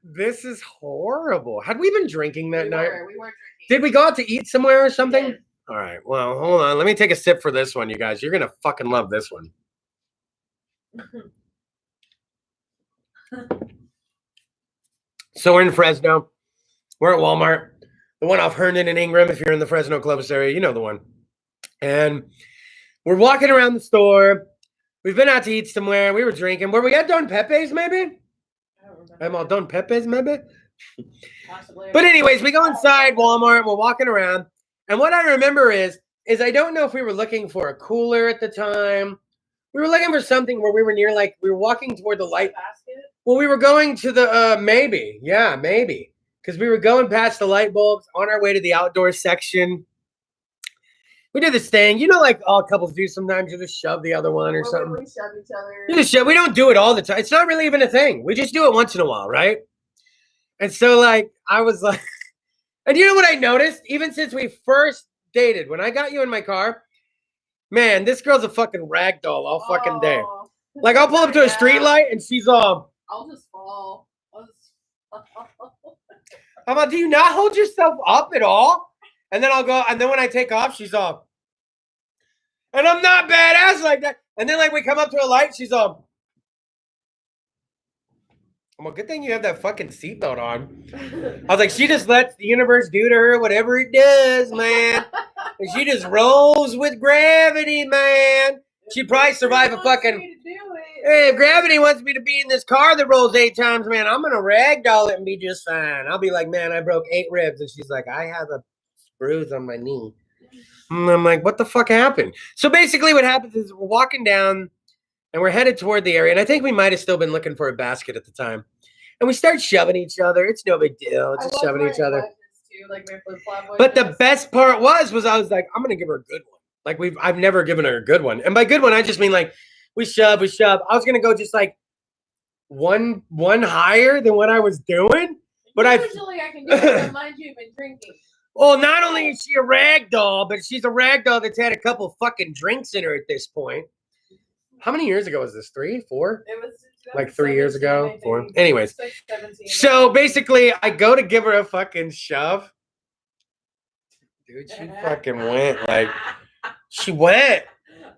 This is horrible. Had we been drinking that night? We were drinking. Did we go out to eat somewhere or something? All right. Well, hold on. Let me take a sip for this one, you guys. You're gonna fucking love this one. So we're in Fresno. We're at Walmart. The one off Herndon and Ingram. If you're in the Fresno Clovis area, you know the one. And we're walking around the store. We've been out to eat somewhere. We were drinking. Were we at Don Pepe's, maybe? I don't remember. I'm all Don Pepe's, maybe? Possibly. But anyways, we go inside Walmart. We're walking around. And what I remember is I don't know if we were looking for a cooler at the time. We were looking for something where we were near, like, we were walking toward the light. Basket? Well, we were going to the, maybe. Yeah, maybe. Because we were going past the light bulbs on our way to the outdoor section. We did this thing, you know, like all couples do sometimes. You just shove the other one or something. We shove each other. You just shove. We don't do it all the time. It's not really even a thing. We just do it once in a while, right? And so, like, I was like, and you know what I noticed? Even since we first dated, when I got you in my car, man, this girl's a fucking rag doll all fucking day. Like, I'll pull up to a street light and she's all. I'll just fall. How about, do you not hold yourself up at all? And then I'll go, and then when I take off, she's all. And I'm not badass like that. And then, like, we come up to a light, she's all. Well, good thing you have that fucking seatbelt on. I was like, she just lets the universe do to her whatever it does, man. And she just rolls with gravity, man. She'd probably survive a fucking. Hey, if gravity wants me to be in this car that rolls 8 times, man, I'm gonna ragdoll it and be just fine. I'll be like, man, I broke 8 ribs, and she's like, I have a bruise on my knee. And I'm like, what the fuck happened? So basically, what happens is we're walking down, and we're headed toward the area, and I think we might have still been looking for a basket at the time. And we start shoving each other. It's no big deal, just shoving each other. Too, like my flip-flop But the best part was I was like, I'm gonna give her a good one. Like I've never given her a good one, and by good one I just mean like we shove. I was gonna go just like one higher than what I was doing, but usually I can do it. Mind you, been drinking. Well, not only is she a rag doll, but she's a rag doll that's had a couple fucking drinks in her at this point. How many years ago was this? 3, 4? It was like 3 years ago. 4. Anyways, 17, so basically, I go to give her a fucking shove. Dude, she fucking went like she went.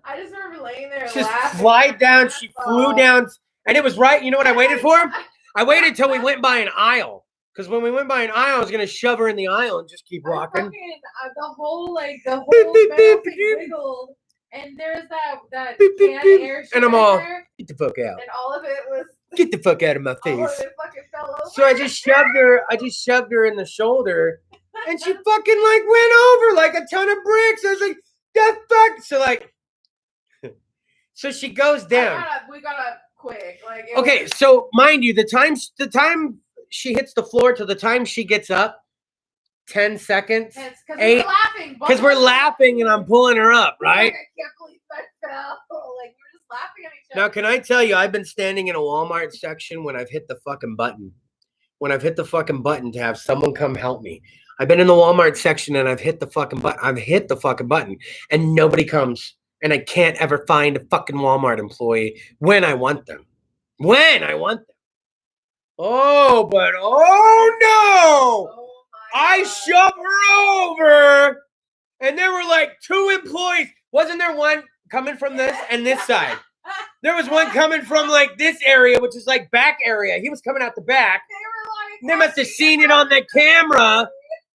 I just remember laying there. She just laughing. fly down. She flew down, and it was right. You know what I waited for? I waited till we went by an aisle. Because when we went by an aisle, I was gonna shove her in the aisle and just keep walking. The whole metal thing wiggled, and there's that can air and I'm all there, get the fuck out. and all of it was Get the fuck out of my all of face. it fucking fell over. So I just shoved her in the shoulder, and she fucking like went over like a ton of bricks. I was like, the fuck. So like, so she goes down. We got up quick. Like Okay, so mind you, the time she hits the floor to the time she gets up, 10 seconds. Because we're laughing and I'm pulling her up, right? I can't believe I fell. Like we're just laughing at each other. Now, can I tell you, I've been standing in a Walmart section when I've hit the fucking button. When I've hit the fucking button to have someone come help me. I've been in the Walmart section and I've hit the fucking button. And nobody comes. And I can't ever find a fucking Walmart employee when I want them. Oh, but oh no! Oh I shoved her over, and there were like 2 employees. Wasn't there one coming from this and this side? There was one coming from like this area, which is like back area. He was coming out the back. They must have seen it on the camera.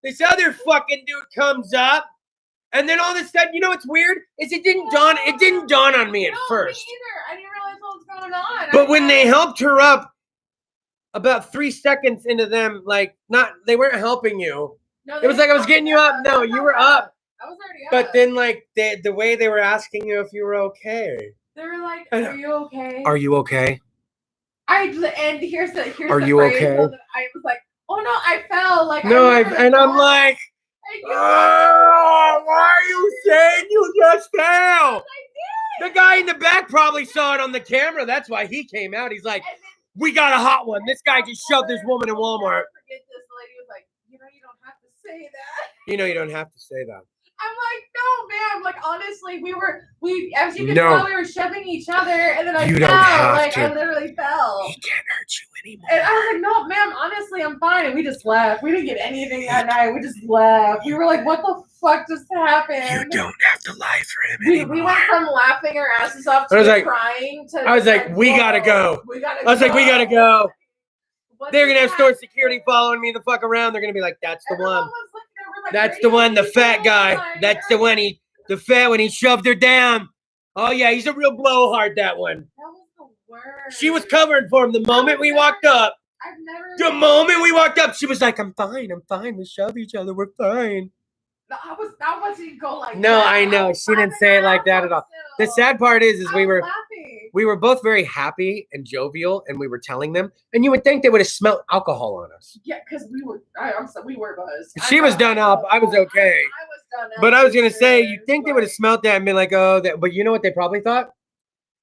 This other fucking dude comes up, and then all of a sudden, you know what's weird? Is it didn't dawn on me at first. Me either. I didn't realize what was going on. But when they helped her up, about 3 seconds into them, like they weren't helping you. No, It was like I was getting you up. No, you were up. I was already up. But then, like the way they were asking you if you were okay. They were like, "Are you okay?" Are you okay? And here's the Are the you phrase okay? that I was like, "Oh no, I fell." Like No, and I'm like, oh, why are you saying you just fell? The guy in the back probably saw it on the camera. That's why he came out. He's like, we got a hot one. This guy just shoved this woman in Walmart. Forget this. The lady was like, you don't have to say that. You know you don't have to say that. I'm like, no, man. Like, honestly, we as you can No. tell, we were shoving each other, and then I You fell. don't have like, to. I literally fell. He can't hurt you anymore. And I was like, no, ma'am, honestly, I'm fine. And we just left. We didn't get anything that night. We just left. We were like, what the fuck just happened? You don't have to lie for him We anymore. went from laughing our asses off I was to like- crying to. I was like, we gotta go. We gotta. I was like, we gotta go. What They're gonna just have store happened? security following me the fuck around. They're gonna be like, that's the Everyone one. was looking over like, That's the radio one, the people, fat guy. like, That's the one. The fat one. He shoved her down. Oh yeah, he's a real blowhard. That one. That was the worst. She was covering for him the moment we walked up. I've never. The moment we walked up, she was like, I'm fine. We shove each other. We're fine. I wasn't go like No, that. I know. was She didn't laughing say it my like that ass at all. off The still. sad part is I we was were laughing. both very happy and jovial, and we were telling them, and you would think they would have smelled alcohol on us. Yeah, because we were. I'm sorry, we were buzzed. She was done up. I was okay. I was done up. But I was for gonna say, sure, you'd think they would have but- smelled that and been like, oh, that. But you know what they probably thought?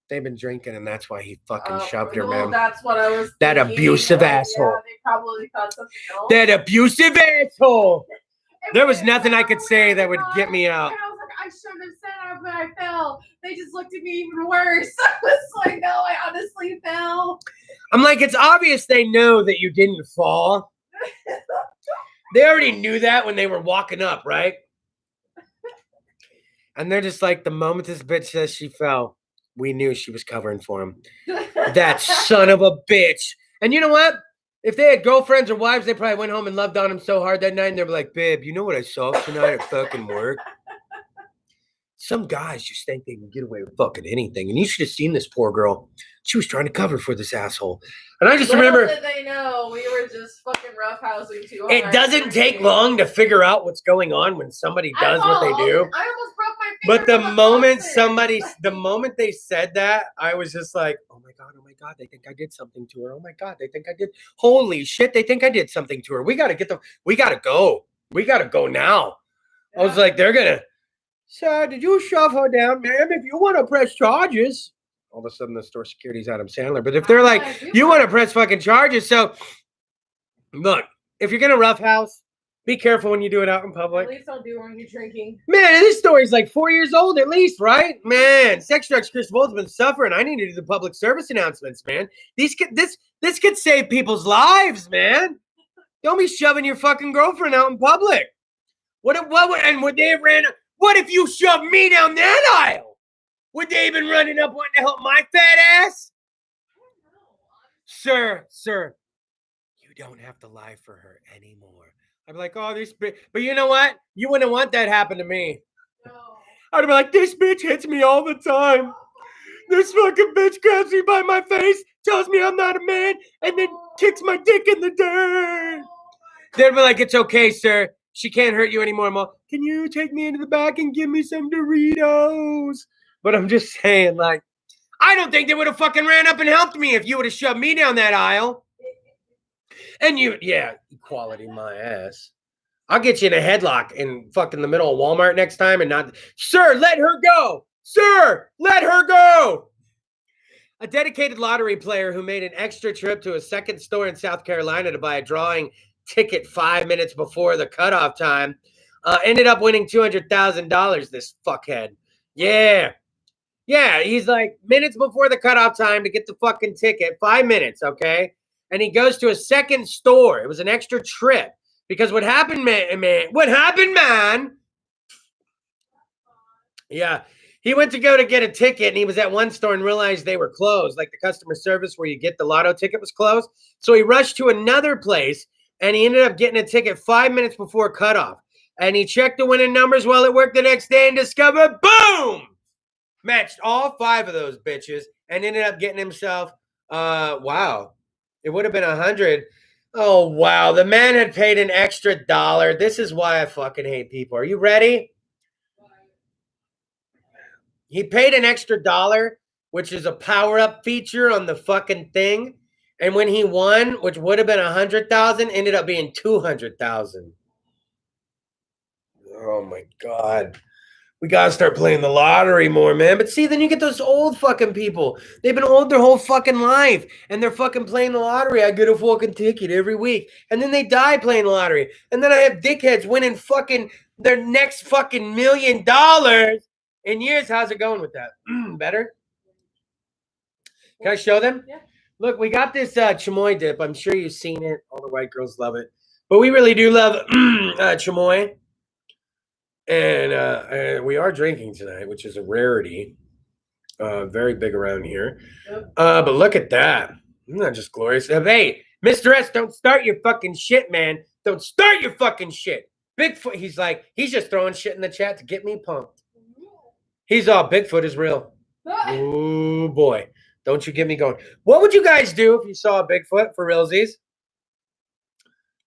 They've been drinking, and that's why he fucking shoved her, well, man. That's what I was. That thinking. abusive Yeah, asshole. they probably thought something else. That abusive asshole. And There was when nothing I could fell, say that would and get me out. I was like, I shouldn't have said it, but I fell. They just looked at me even worse. I was like, no, I honestly fell. I'm like, it's obvious they know that you didn't fall. They already knew that when they were walking up, right? And they're just like, the moment this bitch says she fell, we knew she was covering for him. That son of a bitch. And you know what? If they had girlfriends or wives, they probably went home and loved on him so hard that night. And they were like, babe, you know what I saw tonight at fucking work? Some guys just think they can get away with fucking anything. And you should have seen this poor girl. She was trying to cover for this asshole. And I just Little remember, did they know we were just fucking roughhousing too it hard. doesn't take long to figure out what's going on when somebody does what they do. I almost broke my But finger the with a moment boxer. the moment they said that, I was just like, oh my God, they think I did something to her. Oh my God, they think I did. Holy shit, they think I did something to her. We got to go. We got to go now. I was like, they're going to, sir, did you shove her down, ma'am? If you want to press charges. All of a sudden, the store security's Adam Sandler. But if they're like, you want to press fucking charges. So, look, if you're going to roughhouse, be careful when you do it out in public. At least don't do it when you're drinking. Man, this story's like 4 years old at least, right? Man, Sex Drugs Kris DeVold's been suffering. I need to do the public service announcements, man. This could save people's lives, man. Don't be shoving your fucking girlfriend out in public. What if you shoved me down that aisle? Would they have been running up wanting to help my fat ass? Sir, you don't have to lie for her anymore. I'd be like, oh, this bitch. But you know what? You wouldn't want that happen to me. No. I'd be like, this bitch hits me all the time. This fucking bitch grabs me by my face, tells me I'm not a man, and then kicks my dick in the dirt. They'd be like, it's okay, sir. She can't hurt you anymore, Mom. Can you take me into the back and give me some Doritos? But I'm just saying, like, I don't think they would have fucking ran up and helped me if you would have shoved me down that aisle. And equality my ass. I'll get you in a headlock in fucking the middle of Walmart next time and not, sir, let her go. Sir, let her go. A dedicated lottery player who made an extra trip to a second store in South Carolina to buy a drawing ticket 5 minutes before the cutoff time ended up winning $200,000, this fuckhead. Yeah, he's like minutes before the cutoff time to get the fucking ticket, 5 minutes, okay? And he goes to a second store. It was an extra trip. Because what happened, man? Yeah. He went to go to get a ticket, and he was at one store and realized they were closed. Like the customer service where you get the lotto ticket was closed. So he rushed to another place, and he ended up getting a ticket 5 minutes before cutoff. And he checked the winning numbers while at work the next day and discovered, boom! Matched all 5 of those bitches and ended up getting himself, wow. It would have been 100. Oh, wow. The man had paid an extra $1. This is why I fucking hate people. Are you ready? He paid an extra $1, which is a power-up feature on the fucking thing. And when he won, which would have been 100,000, ended up being 200,000. Oh my God. We gotta start playing the lottery more, man. But see, then you get those old fucking people. They've been old their whole fucking life. And they're fucking playing the lottery. I get a fucking ticket every week. And then they die playing the lottery. And then I have dickheads winning fucking their next fucking $1 million in years. How's it going with that? Better? Can I show them? Yeah. Look, we got this chamoy dip. I'm sure you've seen it. All the white girls love it. But we really do love chamoy. And we are drinking tonight, which is a rarity. Very big around here. Yep. But look at that. Isn't that just glorious? Hey, Mr. S, don't start your fucking shit, man. Don't start your fucking shit. Bigfoot, he's just throwing shit in the chat to get me pumped. He's all, Bigfoot is real. Oh boy. Don't you get me going. What would you guys do if you saw a Bigfoot for realsies?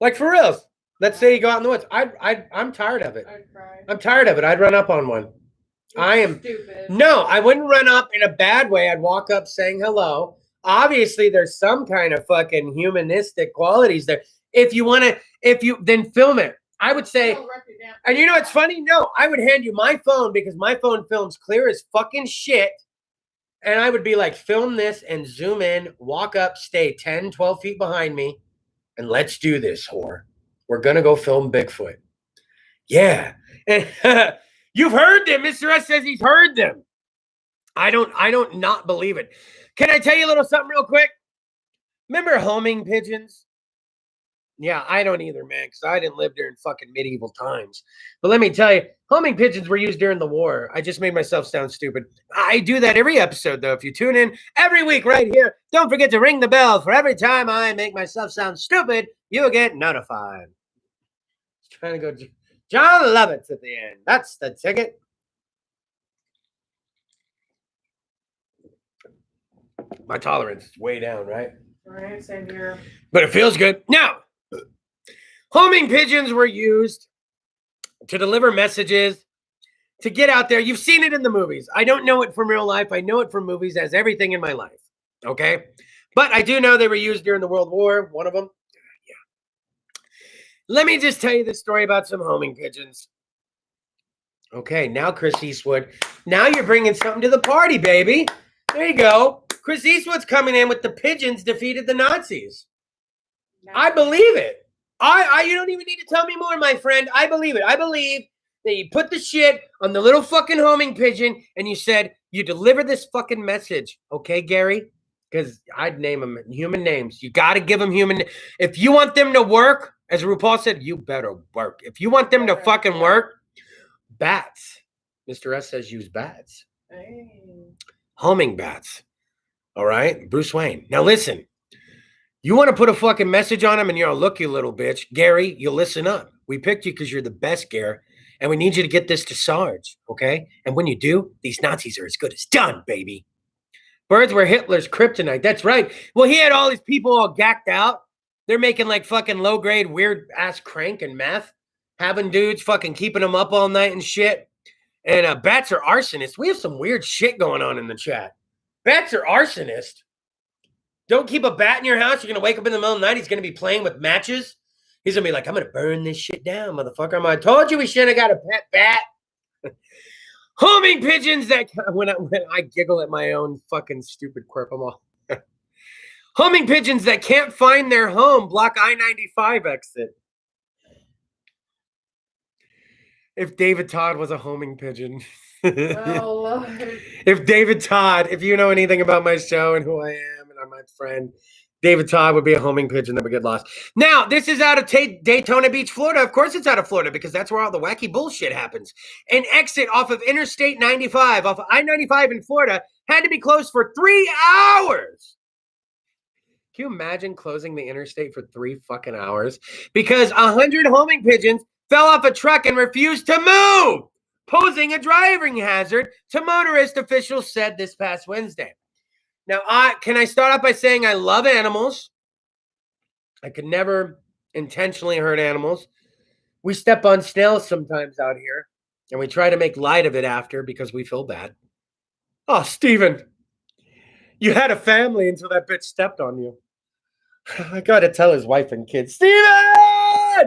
Like for reals. Let's say you go out in the woods. I'm tired of it. I'd cry. I'm tired of it. I'd run up on one. I am stupid. No, I wouldn't run up in a bad way. I'd walk up saying hello. Obviously, there's some kind of fucking humanistic qualities there. If you then film it. I would say, and you know it's funny? No, I would hand you my phone because my phone films clear as fucking shit. And I would be like, film this and zoom in, walk up, stay 10, 12 feet behind me, and let's do this, whore. We're going to go film Bigfoot. Yeah. And you've heard them. Mr. S says he's heard them. I don't not believe it. Can I tell you a little something real quick? Remember homing pigeons? Yeah, I don't either, man, because I didn't live during fucking medieval times. But let me tell you, homing pigeons were used during the war. I just made myself sound stupid. I do that every episode, though. If you tune in every week right here, don't forget to ring the bell for every time I make myself sound stupid, you'll get notified. Just trying to go John Lovitz at the end. That's the ticket. My tolerance is way down, right? Right, same here. But it feels good. Now, homing pigeons were used to deliver messages, to get out there. You've seen it in the movies. I don't know it from real life. I know it from movies, as everything in my life. Okay? But I do know they were used during the World War, one of them. Yeah. Let me just tell you the story about some homing pigeons. Okay, now Chris Eastwood. Now you're bringing something to the party, baby. There you go. Chris Eastwood's coming in with the pigeons defeated the Nazis. No. I believe it. You don't even need to tell me more, my friend. I believe it. I believe that you put the shit on the little fucking homing pigeon and you said, you deliver this fucking message. Okay, Gary? Because I'd name them human names. You got to give them human. If you want them to work, as RuPaul said, you better work. If you want them to fucking work, bats. Mr. S says use bats. Hey. Homing bats. All right? Bruce Wayne. Now listen. You want to put a fucking message on him and you're a look, you little bitch. Gary, you listen up. We picked you because you're the best, Gary. And we need you to get this to Sarge, okay? And when you do, these Nazis are as good as done, baby. Birds were Hitler's kryptonite. That's right. Well, he had all these people all gacked out. They're making like fucking low-grade, weird-ass crank and meth. Having dudes fucking keeping them up all night and shit. And bats are arsonists. We have some weird shit going on in the chat. Bats are arsonists. Don't keep a bat in your house. You're going to wake up in the middle of the night. He's going to be playing with matches. He's going to be like, I'm going to burn this shit down, motherfucker. I told you we shouldn't have got a pet bat. Homing pigeons that, when I giggle at my own fucking stupid quirk, I'm all. Homing pigeons that can't find their home block I-95 exit. If David Todd was a homing pigeon. Oh, Lord. If David Todd, if you know anything about my show and who I am and I'm my friend, David Todd would be a homing pigeon that would get lost. Now, this is out of Daytona Beach, Florida. Of course it's out of Florida because that's where all the wacky bullshit happens. An exit off of Interstate 95, off of I-95 in Florida, had to be closed for 3 hours. Can you imagine closing the interstate for 3 fucking hours? Because 100 homing pigeons fell off a truck and refused to move, posing a driving hazard to motorist, officials said this past Wednesday. Now, can I start off by saying I love animals. I could never intentionally hurt animals. We step on snails sometimes out here, and we try to make light of it after because we feel bad. Oh, Steven, you had a family until that bitch stepped on you. I got to tell his wife and kids, Steven!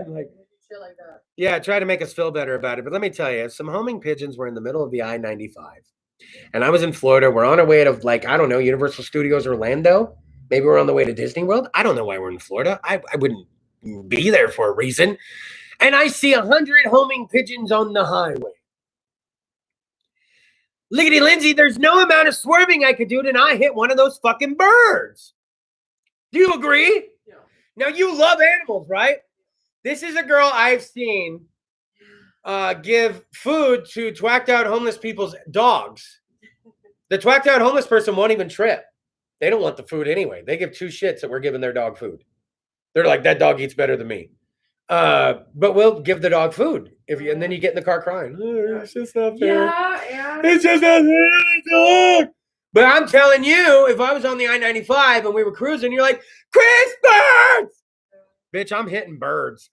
Like that. Yeah, try to make us feel better about it. But let me tell you, some homing pigeons were in the middle of the I-95. And I was in Florida. We're on our way to, like, I don't know, Universal Studios Orlando. Maybe we're on the way to Disney World. I don't know why we're in Florida. I wouldn't be there for a reason. And I see 100 homing pigeons on the highway. Lickety Lindsay, there's no amount of swerving I could do and I hit one of those fucking birds. Do you agree? Yeah. Now, you love animals, right? This is a girl I've seen give food to twacked out homeless people's dogs. The twacked out homeless person won't even trip. They don't want the food anyway. They give two shits that we're giving their dog food. They're like, that dog eats better than me. But we'll give the dog food and then you get in the car crying. Oh, it's just not fair. Yeah. It's just not fair. But I'm telling you, if I was on the I-95 and we were cruising, you're like, Kris, birds! Bitch, I'm hitting birds.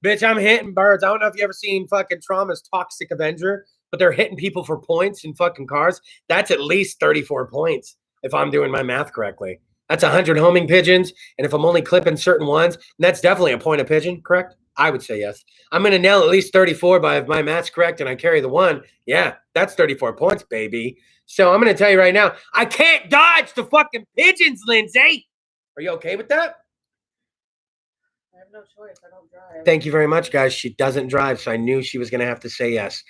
Bitch, I'm hitting birds. I don't know if you ever seen fucking Trauma's Toxic Avenger, but they're hitting people for points in fucking cars. That's at least 34 points if I'm doing my math correctly. That's 100 homing pigeons. And if I'm only clipping certain ones, that's definitely a point a pigeon, correct? I would say yes. I'm going to nail at least 34 by if my math's correct and I carry the one. Yeah, that's 34 points, baby. So I'm going to tell you right now, I can't dodge the fucking pigeons, Lindsay. Are you okay with that? I have no choice. I don't drive. Thank you very much, guys. She doesn't drive, so I knew she was going to have to say yes.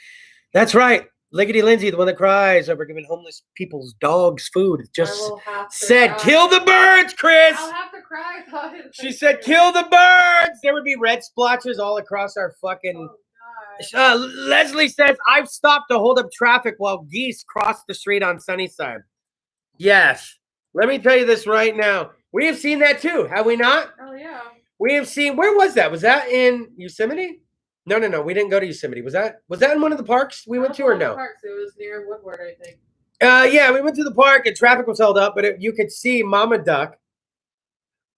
That's right. Liggity Lindsay, the one that cries over giving homeless people's dogs food, just said, cry. kill the birds, Kris. I'll have to cry about it. She said, kill the birds. There would be red splotches all across our fucking... Leslie says, I've stopped to hold up traffic while geese cross the street on Sunnyside. Yes. Let me tell you this right now. We have seen that too, have we not? Oh, yeah. We have seen... Where was that? Was that in Yosemite? No. We didn't go to Yosemite. Was that in one of the parks we went to or no? Parks. It was near Woodward, I think. Yeah, we went to the park and traffic was held up, but you could see Mama Duck.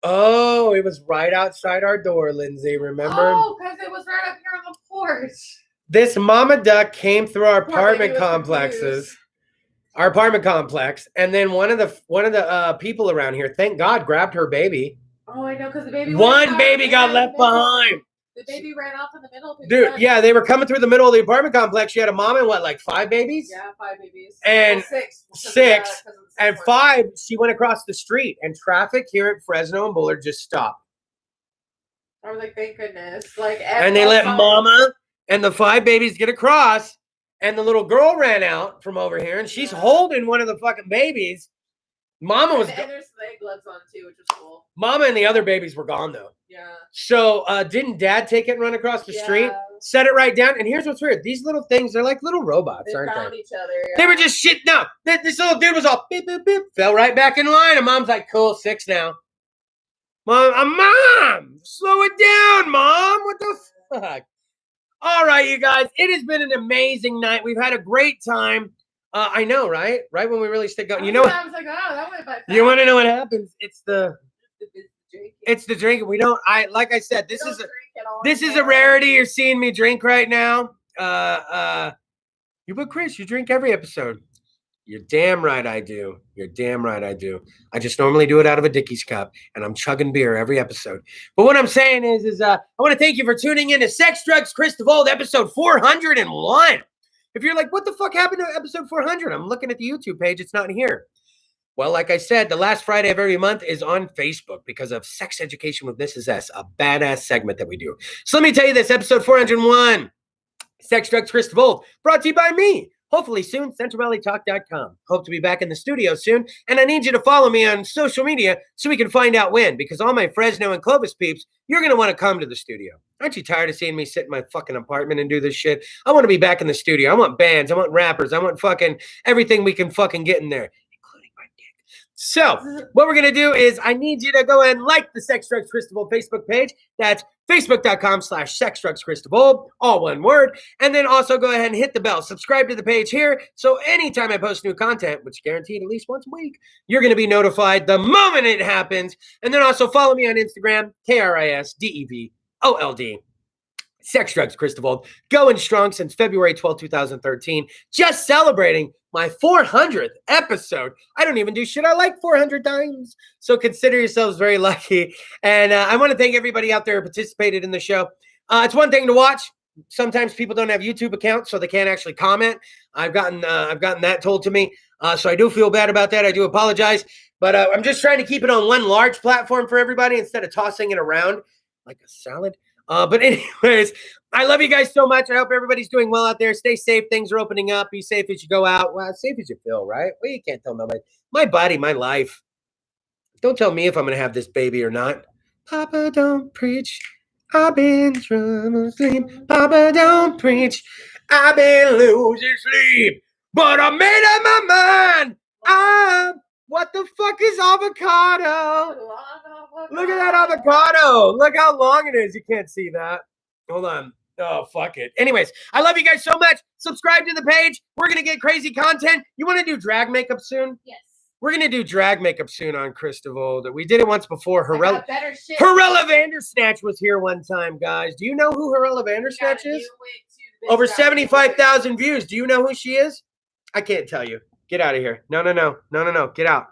Oh, it was right outside our door, Lindsay. Remember? Oh, because it was right up here on the porch. This Mama Duck came through our apartment Poor baby was complexes. confused. Our apartment complex, and then one of the people around here, thank God, grabbed her baby. Oh, I know, because the baby. One baby got left behind. The baby ran off in the middle. Dude, yeah, they were coming through the middle of the apartment complex. She had a mom and what, like 5 babies? Yeah, 5 babies. And well, 6. Six. And 5, she went across the street, and traffic here at Fresno and Bullard just stopped. I was like, thank goodness. Like, and they let Mama and the 5 babies get across, and the little girl ran out from over here, and she's holding one of the fucking babies. Mama was. And there's leg gloves on too, which was cool. Mama and the other babies were gone though. Yeah. So didn't Dad take it and run across the street? Set it right down. And here's what's weird: these little things, they're like little robots, aren't found they? Each other. Yeah. They were just shit. No, this little dude was all beep beep beep, fell right back in line, and Mom's like, "Cool, 6 now." Mom, slow it down, Mom. What the fuck? All right, you guys, it has been an amazing night. We've had a great time. I know, right? Right when we really stick going. You know what? I was like, oh, that went by fast. You want to know what happens? It's the drink. We don't. Like I said, this is a rarity. You're seeing me drink right now. But Kris, you drink every episode. You're damn right I do. You're damn right I do. I just normally do it out of a Dickies cup, and I'm chugging beer every episode. But what I'm saying is I want to thank you for tuning in to Sex, Drugs, Kris DeVold, episode 401. If you're like, what the fuck happened to episode 400? I'm looking at the YouTube page. It's not here. Well, like I said, the last Friday of every month is on Facebook because of Sex Education with Mrs. S, a badass segment that we do. So let me tell you this, episode 401, Sex, Drugs, Kris DeVold, brought to you by me. Hopefully soon, CentralValleyTalk.com. Hope to be back in the studio soon. And I need you to follow me on social media so we can find out when. Because all my Fresno and Clovis peeps, you're going to want to come to the studio. Aren't you tired of seeing me sit in my fucking apartment and do this shit? I want to be back in the studio. I want bands. I want rappers. I want fucking everything we can fucking get in there. Including my dick. So what we're going to do is I need you to go and like the Sex, Drugs, Kris DeVold Facebook page. That's Facebook.com/Sex, Drugs, Kris DeVold, all one word. And then also go ahead and hit the bell. Subscribe to the page here. So anytime I post new content, which guaranteed at least once a week, you're going to be notified the moment it happens. And then also follow me on Instagram, KrisDeVold. Sex, Drugs, Kris DeVold. Going strong since February 12, 2013. Just celebrating my 400th episode. I don't even do shit I like 400 times. So consider yourselves very lucky. And I want to thank everybody out there who participated in the show. It's one thing to watch. Sometimes people don't have YouTube accounts, so they can't actually comment. I've gotten that told to me. So I do feel bad about that. I do apologize. But I'm just trying to keep it on one large platform for everybody instead of tossing it around like a salad. But anyways, I love you guys so much. I hope everybody's doing well out there. Stay safe. Things are opening up. Be safe as you go out. Well, as safe as you feel, right? Well, you can't tell nobody. My body, my life. Don't tell me if I'm going to have this baby or not. Papa, don't preach. I've been trying to sleep. Papa, don't preach. I've been losing sleep. But I made up my mind. What the fuck is avocado? Look at that avocado. Look how long it is. You can't see that. Hold on. Oh, fuck it. Anyways, I love you guys so much. Subscribe to the page. We're going to get crazy content. You want to do drag makeup soon? Yes. We're going to do drag makeup soon on Kris DeVold. We did it once before. Better shit. Harella Vandersnatch was here one time, guys. Do you know who Harella Vandersnatch is? Over 75,000 views. Do you know who she is? I can't tell you. Get out of here. No. Get out.